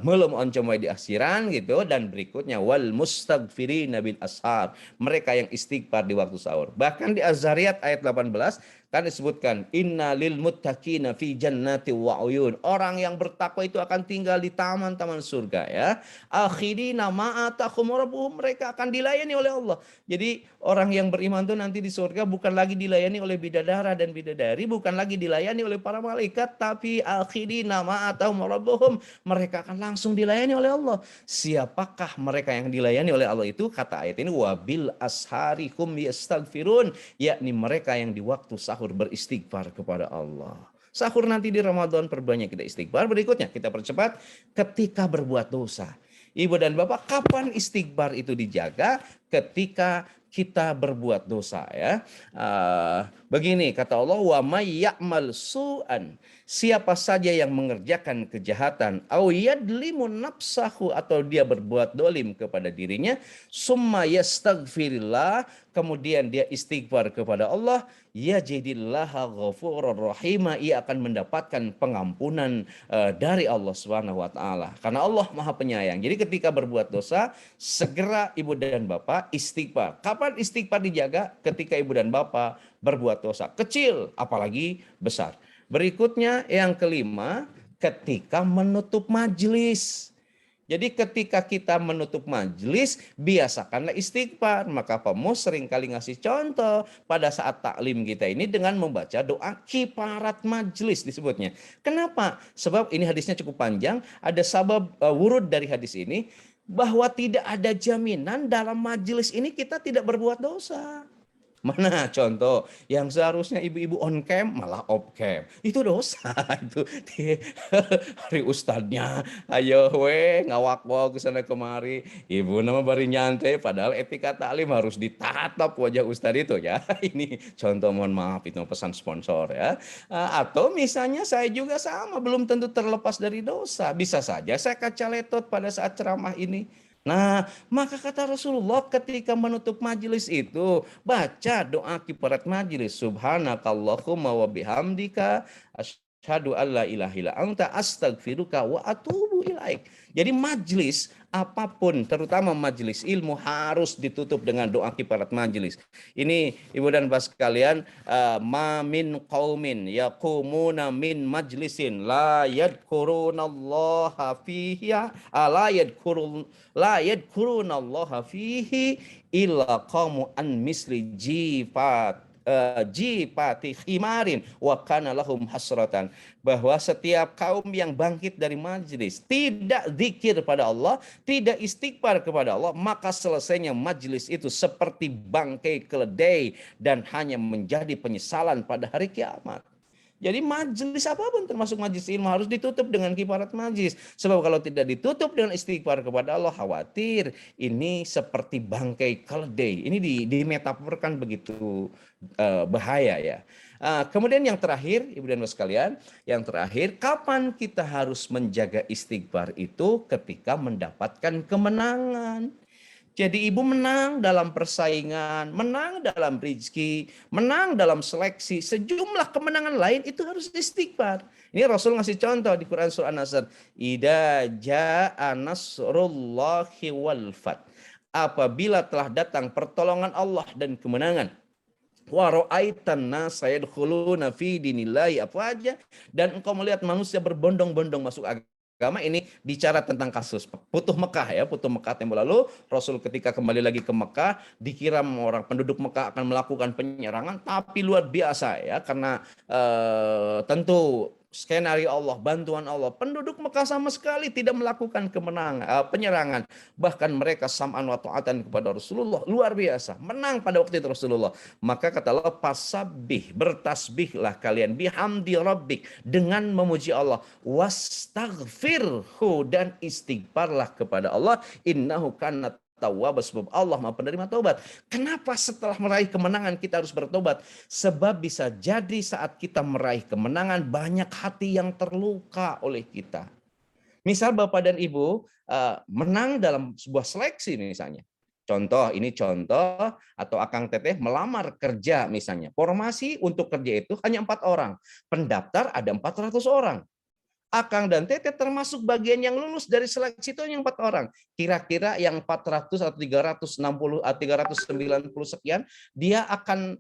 [SPEAKER 2] melum oncomai di akhiran gitu. Dan berikutnya wal mustaghfirina bil ashar, mereka yang istighfar di waktu sahur. Bahkan di Az-Zariyat ayat 18 kan disebutkan inna lil muttaqina fi jannati wa uyun, orang yang bertakwa itu akan tinggal di taman-taman surga ya. Akhirina ma atahum rabbuhum, mereka akan dilayani oleh Allah. Jadi orang yang beriman itu nanti di surga bukan lagi dilayani oleh bidadara dan bidadari, bukan lagi dilayani oleh para malaikat, tapi akhirina ma atahum rabbuhum, mereka akan langsung dilayani oleh Allah. Siapakah mereka yang dilayani oleh Allah itu? Kata ayat ini wabil asharikum yastaghfirun, yakni mereka yang di waktu sahur beristighfar kepada Allah. Sahur nanti di Ramadan perbanyak kita istighfar. Berikutnya kita percepat ketika berbuat dosa. Ibu dan Bapak, kapan istighfar itu dijaga? Ketika kita berbuat dosa ya. Begini kata Allah, wa may ya'mal su'an, siapa saja yang mengerjakan kejahatan, au yadlimu nafsahu, atau dia berbuat dolim kepada dirinya, summa yastaghfirillah, kemudian dia istighfar kepada Allah, yajidillaha ghafurur rahima, ia akan mendapatkan pengampunan dari Allah Subhanahu wa taala. Karena Allah Maha Penyayang. Jadi ketika berbuat dosa, segera ibu dan bapak istighfar. Kapan istighfar dijaga? Ketika ibu dan bapak berbuat dosa kecil, apalagi besar. Berikutnya yang kelima, ketika menutup majelis. Jadi ketika kita menutup majelis, biasakanlah istighfar. Maka Pak Mus sering kali ngasih contoh pada saat taklim kita ini dengan membaca doa kifarat majelis disebutnya. Kenapa? Sebab ini hadisnya cukup panjang, ada sabab wurud dari hadis ini, bahwa tidak ada jaminan dalam majelis ini kita tidak berbuat dosa. Mana contoh yang seharusnya ibu-ibu on cam malah off cam, itu dosa. Itu hari ustadznya ayo we ngawak-wak ke sana kemari, ibu nama bari nyantai, padahal etika taklim harus ditatap wajah ustadz itu ya. Ini contoh, mohon maaf, itu pesan sponsor ya. Atau misalnya saya juga sama, belum tentu terlepas dari dosa, bisa saja saya kaca letot pada saat ceramah ini. Nah, maka kata Rasulullah ketika menutup majelis itu, baca doa kifarat majelis. Subhanakallahumma wa bihamdika asyhadu an la ilaha illa anta astaghfiruka wa atubu ilaik. Jadi majelis apapun, terutama majelis ilmu, harus ditutup dengan doa kifarat majelis. Ini ibu dan bapak sekalian, ma min qaumin yaqumuna min majlisin la yadhkurunallaha fihi la yadhkurunallaha fihi illa qamu an misli jipati khimarin wa kana lahum hasratan, bahwa setiap kaum yang bangkit dari majelis tidak zikir pada Allah, tidak istighfar kepada Allah, maka selesainya majelis itu seperti bangkai keledai dan hanya menjadi penyesalan pada hari kiamat. Jadi majelis apapun termasuk majelis ilmu harus ditutup dengan kifarat majelis. Sebab kalau tidak ditutup dengan istighfar kepada Allah, khawatir ini seperti bangkai keledai. Ini dimetaforkan begitu bahaya ya. Kemudian yang terakhir, ibu dan bapak sekalian, yang terakhir, kapan kita harus menjaga istighfar itu? Ketika mendapatkan kemenangan. Jadi ibu menang dalam persaingan, menang dalam rezeki, menang dalam seleksi, sejumlah kemenangan lain itu harus istighfar. Ini Rasul ngasih contoh di Quran surah An-Nasr. Idza jaa nasrullahi wal fath. Apabila telah datang pertolongan Allah dan kemenangan. Wa ra'aitan nasa yadkhuluna fi dinillahi afwaja, dan engkau melihat manusia berbondong-bondong masuk agama. Ini bicara tentang kasus Futuh Mekah ya, Futuh Mekah tempo lalu. Rasul ketika kembali lagi ke Mekah, dikira orang penduduk Mekah akan melakukan penyerangan, tapi luar biasa ya, karena tentu skenario Allah, bantuan Allah, penduduk Mekah sama sekali tidak melakukan penyerangan. Bahkan mereka sam'an wa ta'atan kepada Rasulullah, luar biasa, menang pada waktu itu Rasulullah. Maka kata Allah, pasabih, bertasbihlah kalian, bihamdi rabbik, dengan memuji Allah, wastaghfirhu, dan istighfarlah kepada Allah, innahu kana tawwab, sebab Allah Maha penerima taubat. Kenapa setelah meraih kemenangan kita harus bertobat? Sebab bisa jadi saat kita meraih kemenangan banyak hati yang terluka oleh kita. Misal Bapak dan Ibu menang dalam sebuah seleksi misalnya. Contoh, ini contoh, atau Akang Teteh melamar kerja misalnya. Formasi untuk kerja itu hanya 4 orang. Pendaftar ada 400 orang. Akang dan Teteh termasuk bagian yang lulus dari seleksi itu hanya 4 orang. Kira-kira yang 400 atau 360 atau 390 sekian, dia akan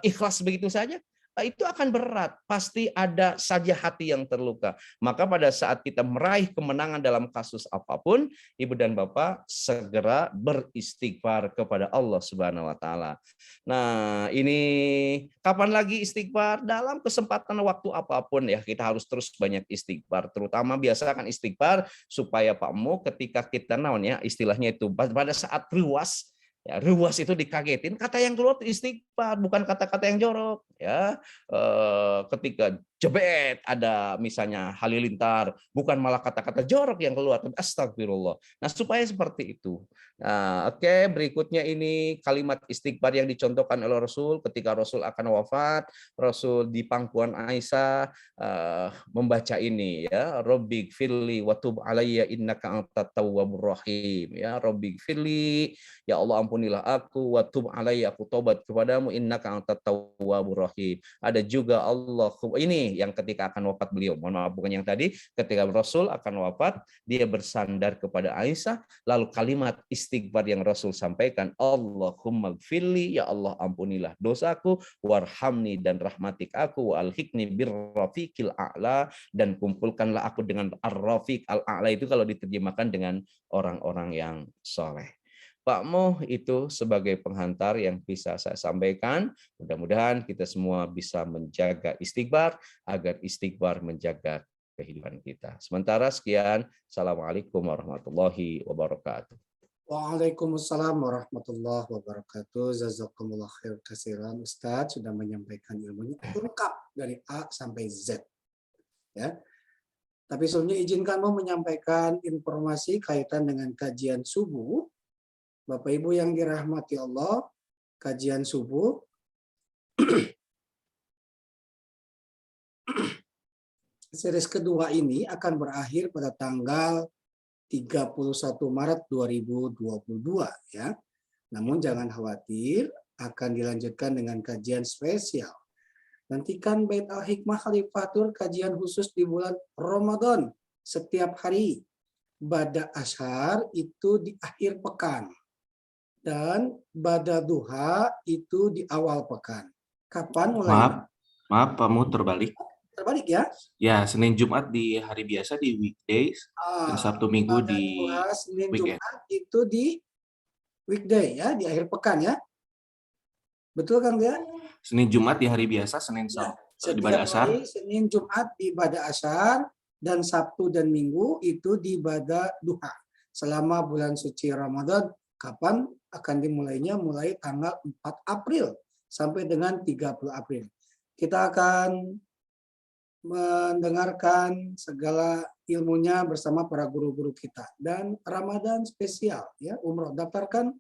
[SPEAKER 2] ikhlas begitu saja? Itu akan berat, pasti ada saja hati yang terluka. Maka pada saat kita meraih kemenangan dalam kasus apapun, Ibu dan Bapak segera beristighfar kepada Allah Subhanahu wa taala. Nah, ini kapan lagi istighfar? Dalam kesempatan waktu apapun ya, kita harus terus banyak istighfar. Terutama biasakan istighfar supaya Pak Mu ketika kita ya istilahnya itu pada saat ruas, ya, ruas itu dikagetin, kata yang keluar istighfar, bukan kata-kata yang jorok. Ya, ketika jebet ada misalnya halilintar, bukan malah kata-kata jorok yang keluar, tapi astagfirullah. Nah, supaya seperti itu. Nah, oke, berikutnya ini kalimat istighfar yang dicontohkan oleh Rasul ketika Rasul akan wafat. Rasul di pangkuan Aisyah membaca ini ya, Robbi gfirli wa tub alayya innaka antat tawwabur rahim. Ya, Robbi gfirli, ya Allah ampunilah aku, wa tub alayya, aku tobat kepadamu, innaka antat tawwabur rahim. Ada juga Allah, ini yang ketika akan wafat beliau, mohon maaf bukan yang tadi, ketika Rasul akan wafat, dia bersandar kepada Aisyah, lalu kalimat istighfar yang Rasul sampaikan, Allahumma gfirli, ya Allah ampunilah dosaku, warhamni, dan rahmatik aku, alhiqni birrafiqil a'la, dan kumpulkanlah aku dengan ar-rafiq al-a'la, itu kalau diterjemahkan dengan orang-orang yang soleh. Pak Mo, itu sebagai penghantar yang bisa saya sampaikan. Mudah-mudahan kita semua bisa menjaga istighfar agar istighfar menjaga kehidupan kita. Sementara sekian, Assalamualaikum warahmatullahi wabarakatuh.
[SPEAKER 1] Waalaikumsalam warahmatullahi wabarakatuh. Jazakumullah khair katsiran. Ustadz sudah menyampaikan ilmunya lengkap dari A sampai Z. Ya. Tapi sebelumnya izinkan mau menyampaikan informasi kaitan dengan kajian subuh. Bapak Ibu yang dirahmati Allah, kajian subuh series kedua ini akan berakhir pada tanggal 31 Maret 2022 ya. Namun jangan khawatir, akan dilanjutkan dengan kajian spesial. Nantikan Bait Al-Hikmah Khalifatul kajian khusus di bulan Ramadan setiap hari. Bada Ashar itu di akhir pekan. Dan Bada Duha itu di awal pekan. Kapan mulai?
[SPEAKER 5] Maaf, Pak Mu terbalik.
[SPEAKER 1] Terbalik ya?
[SPEAKER 5] Ya, Senin Jumat di hari biasa di weekdays, dan Sabtu Minggu
[SPEAKER 1] Bada
[SPEAKER 5] di
[SPEAKER 1] Duha, Senin
[SPEAKER 5] weekend.
[SPEAKER 1] Jumat itu di weekday ya, di akhir pekan ya. Betul Kang dia?
[SPEAKER 5] Senin Jumat di hari biasa, Senin
[SPEAKER 1] Ya,
[SPEAKER 5] di Bada
[SPEAKER 1] setiap
[SPEAKER 5] Ashar.
[SPEAKER 1] hari Senin Jumat di Bada Ashar dan Sabtu dan Minggu itu di Bada Duha. Selama bulan suci Ramadan, kapan akan dimulainya? Mulai tanggal 4 April sampai dengan 30 April. Kita akan mendengarkan segala ilmunya bersama para guru-guru kita. Dan Ramadan spesial ya, umroh. Daftarkan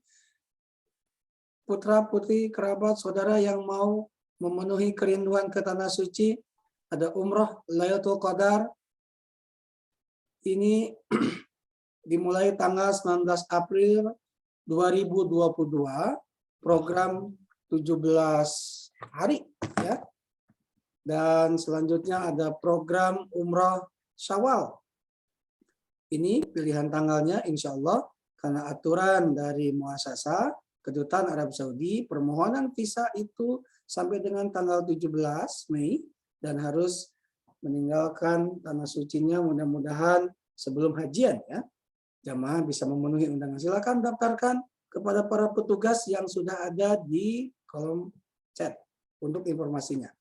[SPEAKER 1] putra-putri, kerabat, saudara yang mau memenuhi kerinduan ke tanah suci. Ada umroh Lailatul Qadar. Ini dimulai tanggal 19 April 2022, program 17 hari ya. Dan selanjutnya ada program umroh Syawal. Ini pilihan tanggalnya insya Allah karena aturan dari Muassasah Kedutaan Arab Saudi, permohonan visa itu sampai dengan tanggal 17 Mei dan harus meninggalkan tanah sucinya mudah-mudahan sebelum hajian ya. Jamaah bisa memenuhi undangan. Silakan daftarkan kepada para petugas yang sudah ada di kolom chat untuk informasinya.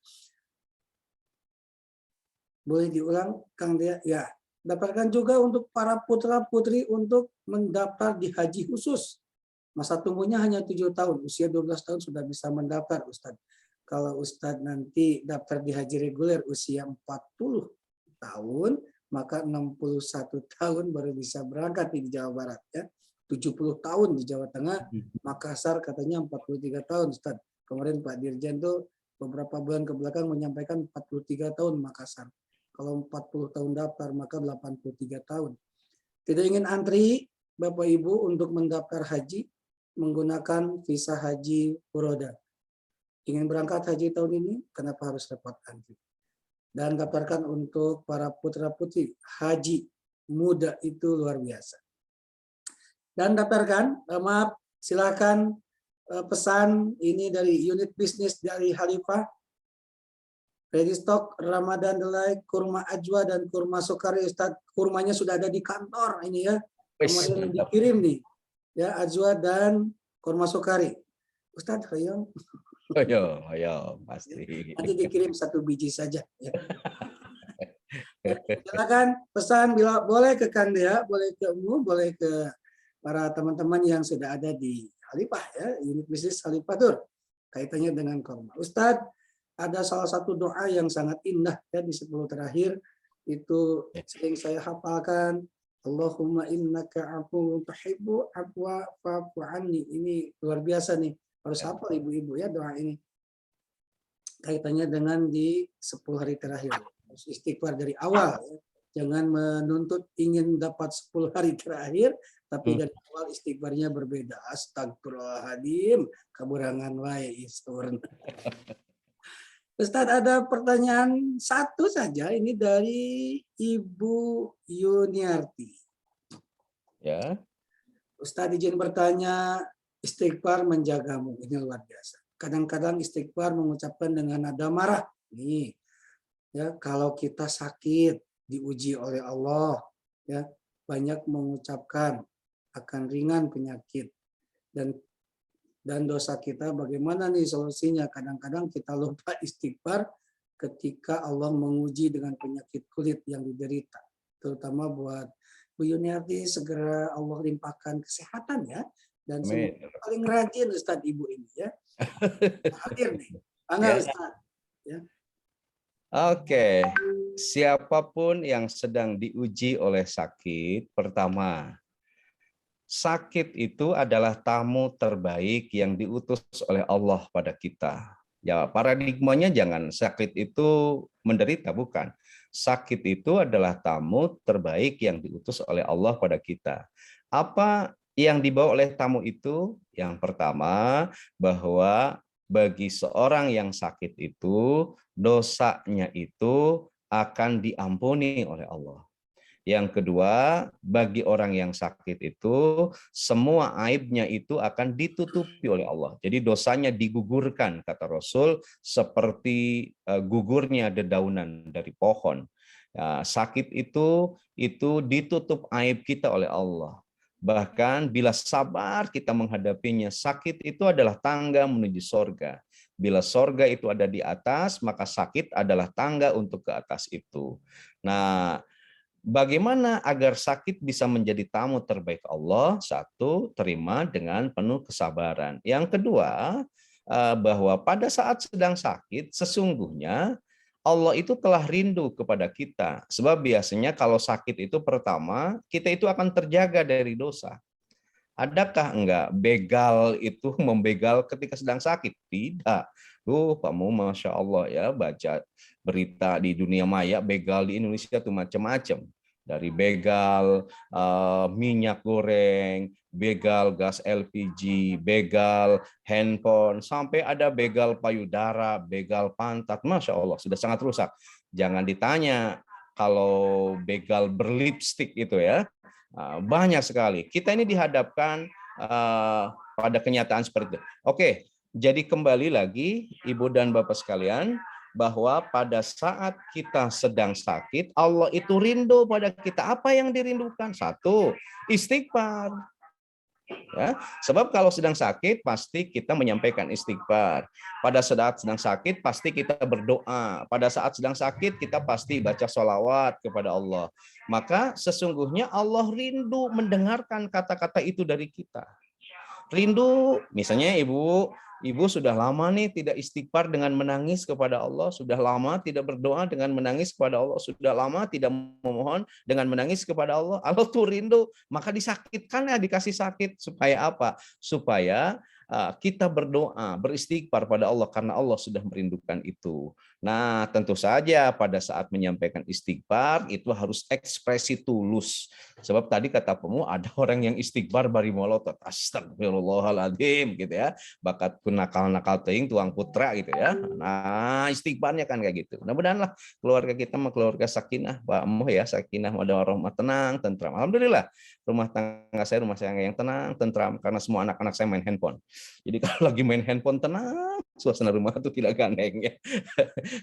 [SPEAKER 1] Boleh diulang Kang Dea? Ya. Daftarkan juga untuk para putra-putri untuk mendaftar di haji khusus. Masa tunggunya hanya 7 tahun. Usia 12 tahun sudah bisa mendaftar, Ustadz. Kalau Ustadz nanti daftar di haji reguler usia 40 tahun, maka 61 tahun baru bisa berangkat di Jawa Barat. Ya. 70 tahun di Jawa Tengah, Makassar katanya 43 tahun, Ustadz. Kemarin Pak Dirjen tuh beberapa bulan ke belakang menyampaikan 43 tahun Makassar. Kalau 40 tahun daftar, maka 83 tahun. Tidak ingin antri, Bapak Ibu, untuk mendaftar haji, menggunakan visa haji furoda. Ingin berangkat haji tahun ini, kenapa harus repot antri? Dan daftarkan untuk para putra-putri haji muda itu luar biasa. Dan daftarkan, maaf, silakan pesan ini dari unit bisnis dari Khalifah. Ready stock Ramadan Delight, kurma ajwa dan kurma sukari. Ustadz, kurmanya sudah ada di kantor ini ya. Kemarin dikirim nih. Ya, ajwa dan kurma sukari. Ustadz, ayo.
[SPEAKER 2] Ayo, pasti.
[SPEAKER 1] Nanti dikirim 1 biji saja. Ya. Silakan pesan, bila boleh ke Kang Dea, boleh ke Ummu, boleh ke para teman-teman yang sudah ada di Khalifah ya, unit bisnis Khalifah Tur, kaitannya dengan kurma. Ustadz, ada salah satu doa yang sangat indah ya di 10 terakhir itu sering saya hafalkan. Allahumma innaka afuwwun tuhibbu afwa fa'fu anni. Ini luar biasa nih. Harus hafal ibu-ibu ya doa ini. Kaitannya dengan di 10 hari terakhir. Harus istighfar dari awal ya. Jangan menuntut ingin dapat 10 hari terakhir tapi dari awal istighfarnya berbeda. Astagfirullahaladzim, keburangan wae isturn. Ustadz, ada pertanyaan satu saja, ini dari Ibu Yuniarti.
[SPEAKER 2] Ya.
[SPEAKER 1] Ustadz izin bertanya, istighfar menjagamu, ini luar biasa. Kadang-kadang istighfar mengucapkan dengan nada marah. Nih, ya kalau kita sakit diuji oleh Allah, ya banyak mengucapkan akan ringan penyakit dan dosa kita, bagaimana nih solusinya? Kadang-kadang kita lupa istighfar ketika Allah menguji dengan penyakit kulit yang diderita. Terutama buat Bu Yuniarti, segera Allah limpahkan kesehatan ya. Dan semoga paling rajin Ustadz Ibu ini ya. Hadir nih. Bangga Ustadz. Ya.
[SPEAKER 2] Oke, siapapun yang sedang diuji oleh sakit, pertama, sakit itu adalah tamu terbaik yang diutus oleh Allah pada kita. Ya, paradigmanya jangan sakit itu menderita, bukan. Sakit itu adalah tamu terbaik yang diutus oleh Allah pada kita. Apa yang dibawa oleh tamu itu? Yang pertama, bahwa bagi seorang yang sakit itu, dosanya itu akan diampuni oleh Allah. Yang kedua, bagi orang yang sakit itu, semua aibnya itu akan ditutupi oleh Allah. Jadi dosanya digugurkan, kata Rasul, seperti gugurnya dedaunan dari pohon. Sakit itu ditutup aib kita oleh Allah. Bahkan bila sabar kita menghadapinya, sakit itu adalah tangga menuju sorga. Bila sorga itu ada di atas, maka sakit adalah tangga untuk ke atas itu. Nah, bagaimana agar sakit bisa menjadi tamu terbaik Allah? Satu, terima dengan penuh kesabaran. Yang kedua, bahwa pada saat sedang sakit, sesungguhnya Allah itu telah rindu kepada kita. Sebab biasanya kalau sakit itu pertama, kita itu akan terjaga dari dosa. Adakah enggak begal itu membegal ketika sedang sakit? Tidak. Kamu Masya Allah ya, baca berita di dunia maya, begal di Indonesia itu macam-macam. Dari begal minyak goreng, begal gas LPG, begal handphone, sampai ada begal payudara, begal pantat. Masya Allah, sudah sangat rusak. Jangan ditanya kalau begal berlipstik itu ya. Banyak sekali. Kita ini dihadapkan pada kenyataan seperti itu. Oke, jadi kembali lagi Ibu dan Bapak sekalian, bahwa pada saat kita sedang sakit, Allah itu rindu pada kita. Apa yang dirindukan? Satu, istighfar. Ya, sebab kalau sedang sakit pasti kita menyampaikan istighfar. Pada saat sedang sakit pasti kita berdoa. Pada saat sedang sakit kita pasti baca sholawat kepada Allah. Maka sesungguhnya Allah rindu mendengarkan kata-kata itu dari kita. Rindu, misalnya Ibu sudah lama nih tidak istighfar dengan menangis kepada Allah, sudah lama tidak berdoa dengan menangis kepada Allah, sudah lama tidak memohon dengan menangis kepada Allah. Allah tuh rindu, maka disakitkan ya, dikasih sakit supaya apa? Supaya kita berdoa, beristighfar pada Allah karena Allah sudah merindukan itu. Nah, tentu saja pada saat menyampaikan istighfar itu harus ekspresi tulus. Sebab tadi kata Pemu ada orang yang istighfar bari molotot, astagfirullahaladzim gitu ya. Bakat nakal-nakal teuing tuang putra gitu ya. Nah, istighfarnya kan kayak gitu. Mudah-mudahan lah keluarga kita mah keluarga sakinah, Pak Mu ya, sakinah mawaddah warahmah, tenang, tentram. Alhamdulillah, rumah tangga saya rumah yang tenang, tentram karena semua anak-anak saya main handphone. Jadi kalau lagi main handphone tenang, suasana rumah itu tidak gandeng ya.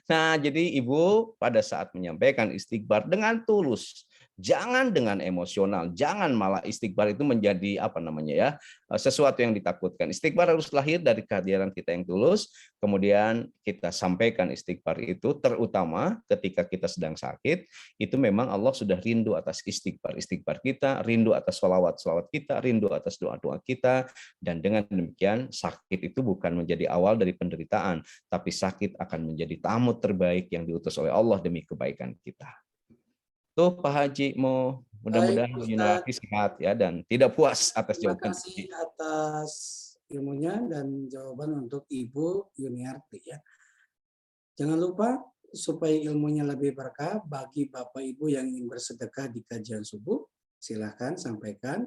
[SPEAKER 2] Nah, jadi Ibu pada saat menyampaikan istighfar dengan tulus, jangan dengan emosional, jangan malah istighfar itu menjadi apa namanya ya, sesuatu yang ditakutkan. Istighfar harus lahir dari kehadiran kita yang tulus, kemudian kita sampaikan istighfar itu terutama ketika kita sedang sakit, itu memang Allah sudah rindu atas istighfar kita, rindu atas sholawat kita, rindu atas doa-doa kita, dan dengan demikian sakit itu bukan menjadi awal dari penderitaan, tapi sakit akan menjadi tamu terbaik yang diutus oleh Allah demi kebaikan kita. Tuh Pak Haji, mau mudah-mudahan Yuniarti sehat ya dan tidak puas atas
[SPEAKER 1] Terima
[SPEAKER 2] jawaban.
[SPEAKER 1] kasih atas ilmunya dan jawaban untuk Ibu Yuniarti ya. Jangan lupa supaya ilmunya lebih berkah bagi Bapak Ibu yang ingin bersedekah di kajian subuh, silahkan sampaikan.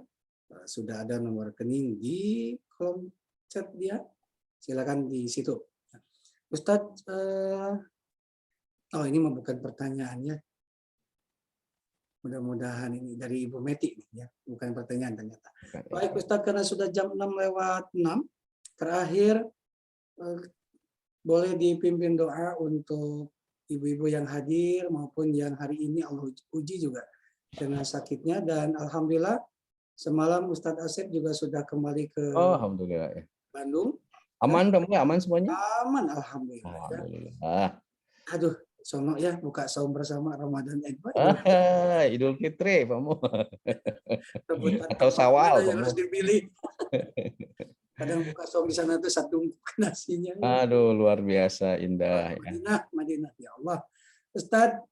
[SPEAKER 1] Sudah ada nomor rekening di kolom chat dia, silakan di situ. Ustadz, oh ini mah bukan pertanyaannya. Mudah-mudahan ini dari Ibu Meti ya, bukan pertanyaan ternyata. Baik Ustadz, karena sudah jam 6:06, terakhir boleh dipimpin doa untuk ibu-ibu yang hadir maupun yang hari ini Allah uji juga dengan sakitnya, dan alhamdulillah semalam Ustadz Asep juga sudah kembali ke
[SPEAKER 2] Alhamdulillah ya.
[SPEAKER 1] Bandung.
[SPEAKER 2] Aman dong ya, aman semuanya?
[SPEAKER 1] Aman alhamdulillah.
[SPEAKER 2] Alhamdulillah.
[SPEAKER 1] Aduh, sono ya buka saum bersama Ramadan
[SPEAKER 2] Idul Fitri, Pak Mu. Atau Sawal, Pak
[SPEAKER 1] yang
[SPEAKER 2] Mu.
[SPEAKER 1] harus dipilih. Kadang buka saum di sana tuh satu nasinya.
[SPEAKER 2] Aduh, luar biasa indah ya.
[SPEAKER 1] Madinah ya Allah. Ustadz,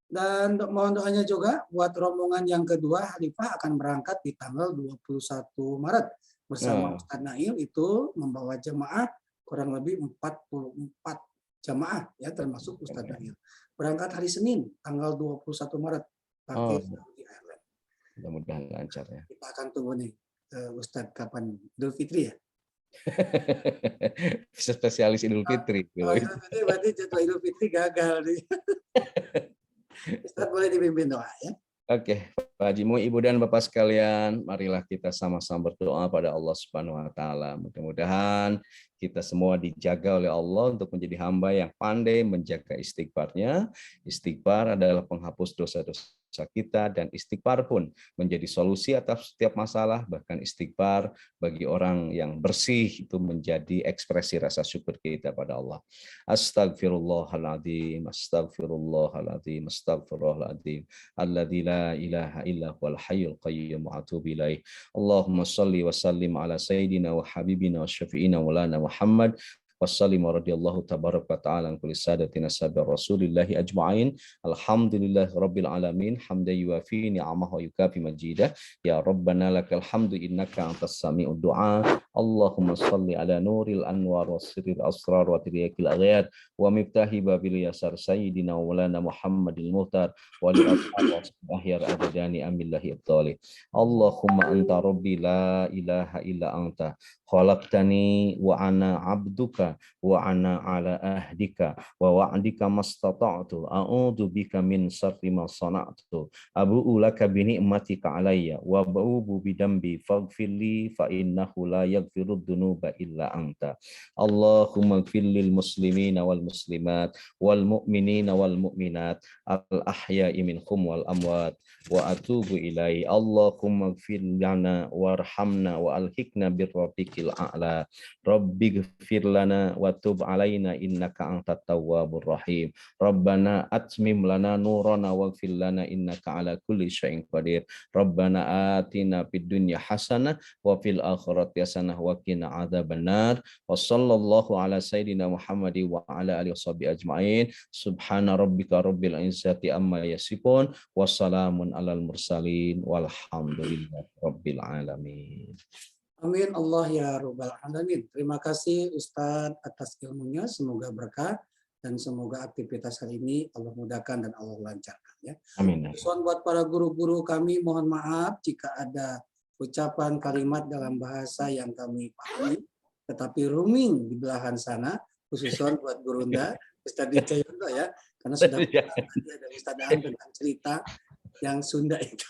[SPEAKER 1] dan mohon doanya juga buat rombongan yang kedua, Khalifah akan berangkat di tanggal 21 Maret bersama Ustadz Nail, itu membawa jemaah kurang lebih 44 jamaah ya, termasuk Ustadz Nail. Berangkat hari Senin tanggal 21 Maret pakai Saudi Airlines.
[SPEAKER 2] Mudah-mudahan lancar ya.
[SPEAKER 1] Kita akan tunggu nih Ustadz kapan Idul Fitri ya.
[SPEAKER 2] Spesialis Idul Fitri.
[SPEAKER 1] Idul Fitri berarti jadwal Idul Fitri gagal nih. Ustadz boleh dipimpin doa ya.
[SPEAKER 2] Oke, Pak Haji, Ibu dan Bapak sekalian, marilah kita sama-sama berdoa pada Allah Subhanahu wa taala. Mudah-mudahan kita semua dijaga oleh Allah untuk menjadi hamba yang pandai menjaga istighfarnya. Istighfar adalah penghapus dosa-dosa kita, dan istighfar pun menjadi solusi atas setiap masalah. Bahkan istighfar bagi orang yang bersih itu menjadi ekspresi rasa syukur kita pada Allah. Astagfirullahaladzim, astagfirullahaladzim, astagfirullahaladzim. Alladzi la ilaha illa huwal hayyul qayyum wa atubu ilaih. Allahumma shalli wa sallim ala sayyidina wa habibina wa syafi'ina maulana Muhammad wasallim radhiyallahu tabaraka ta'ala an kulli sadatina sabar rasulillahi ajma'in. Alhamdulillah rabbil alamin, hamdan yuwafi ni'amahu wa yukafi majidah. Ya rabbana lakal hamdu innaka antas sami'ud du'a. Allahumma shalli ala nuril anwar wa sirril asrar wa tiryakil aghyar wa miftahi babil yasar sayyidina wa maulana Muhammadil muhtar wa li ahyar abadani amillahi abdali. Allahumma anta rabbi la ilaha illa anta khalaqtani wa ana abduka wa ana ala ahdika wa wa'dika mastata'tu a'udzu bika min syarri ma sana'tu abu'u laka bi ni'matika alayya wa ba'ubu bi dambi faghfirli fa innahu la yaghfirud dzunuba illa anta. Allahumma ighfir lil muslimina wal muslimat wal mu'minina wal mu'minat al ahya'i minhum wal amwat wa atubu ilaihi. Allahumma ighfir lana warhamna wa alhiqna birrafiqil a'la. Rabbighfir lana wa tub alaina innaka antat tawwabur rahim. Rabbana atmim lana nurana waghfir lana innaka ala kulli syai'in qadir. Rabbana atina fid dunya hasanah wa fil akhirati hasanah wa qina adzabannar. Wa sallallahu ala sayyidina Muhammadi wa ala alihi washabihi ajmain. Subhana rabbika rabbil izzati amma yasifun wa salamun alal mursalin walhamdulillahi rabbil alamin.
[SPEAKER 1] Amin Allah ya Rabbal Alamin. Terima kasih Ustadz atas ilmunya. Semoga berkah dan semoga aktivitas hari ini Allah mudahkan dan Allah lancarkan. Ya.
[SPEAKER 2] Amin.
[SPEAKER 1] Soal buat para guru-guru kami, mohon maaf jika ada ucapan kalimat dalam bahasa yang kami pahami, tetapi rooming di belahan sana, khususnya buat Gurunda, Ustadz Wijayanto ya, karena sudah ada Ustadz Aan tentang cerita yang Sunda itu.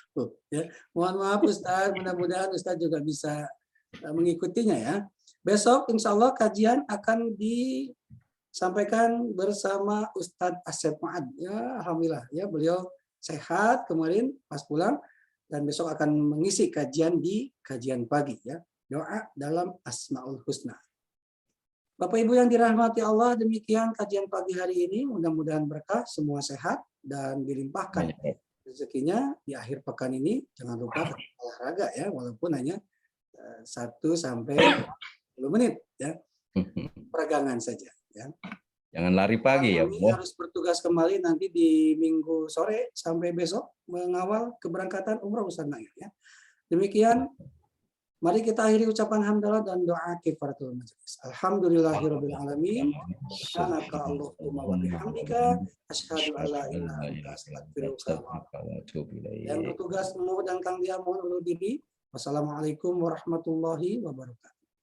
[SPEAKER 1] Ya. Mohon maaf Ustadz, mudah-mudahan Ustadz juga bisa mengikutinya ya. Besok insya Allah kajian akan disampaikan bersama Ustadz Asep Ma'ad. Ya, alhamdulillah ya, beliau sehat kemarin pas pulang dan besok akan mengisi kajian di kajian pagi ya. Doa dalam Asmaul Husna. Bapak Ibu yang dirahmati Allah, demikian kajian pagi hari ini. Mudah-mudahan berkah, semua sehat dan dilimpahkan rezekinya di akhir pekan ini. Jangan lupa olahraga ya, walaupun hanya 1 sampai 10 menit ya. Peregangan saja ya.
[SPEAKER 2] Jangan lari pagi ya,
[SPEAKER 1] Bu. Harus bertugas kembali nanti di Minggu sore sampai besok mengawal keberangkatan umroh Ustaz Nail ya. Demikian, mari kita akhiri ucapan hamdalah dan doa kifaratul majelis. Alhamdulillahirabbil alamin. Subhanaka Allahumma wa bihamdika asyhadu an la ilaha illa anta astaghfiruka wa atubu ilaik. Yang bertugas Mu dan Kang Dia mohon undur diri. Wassalamualaikum warahmatullahi wabarakatuh.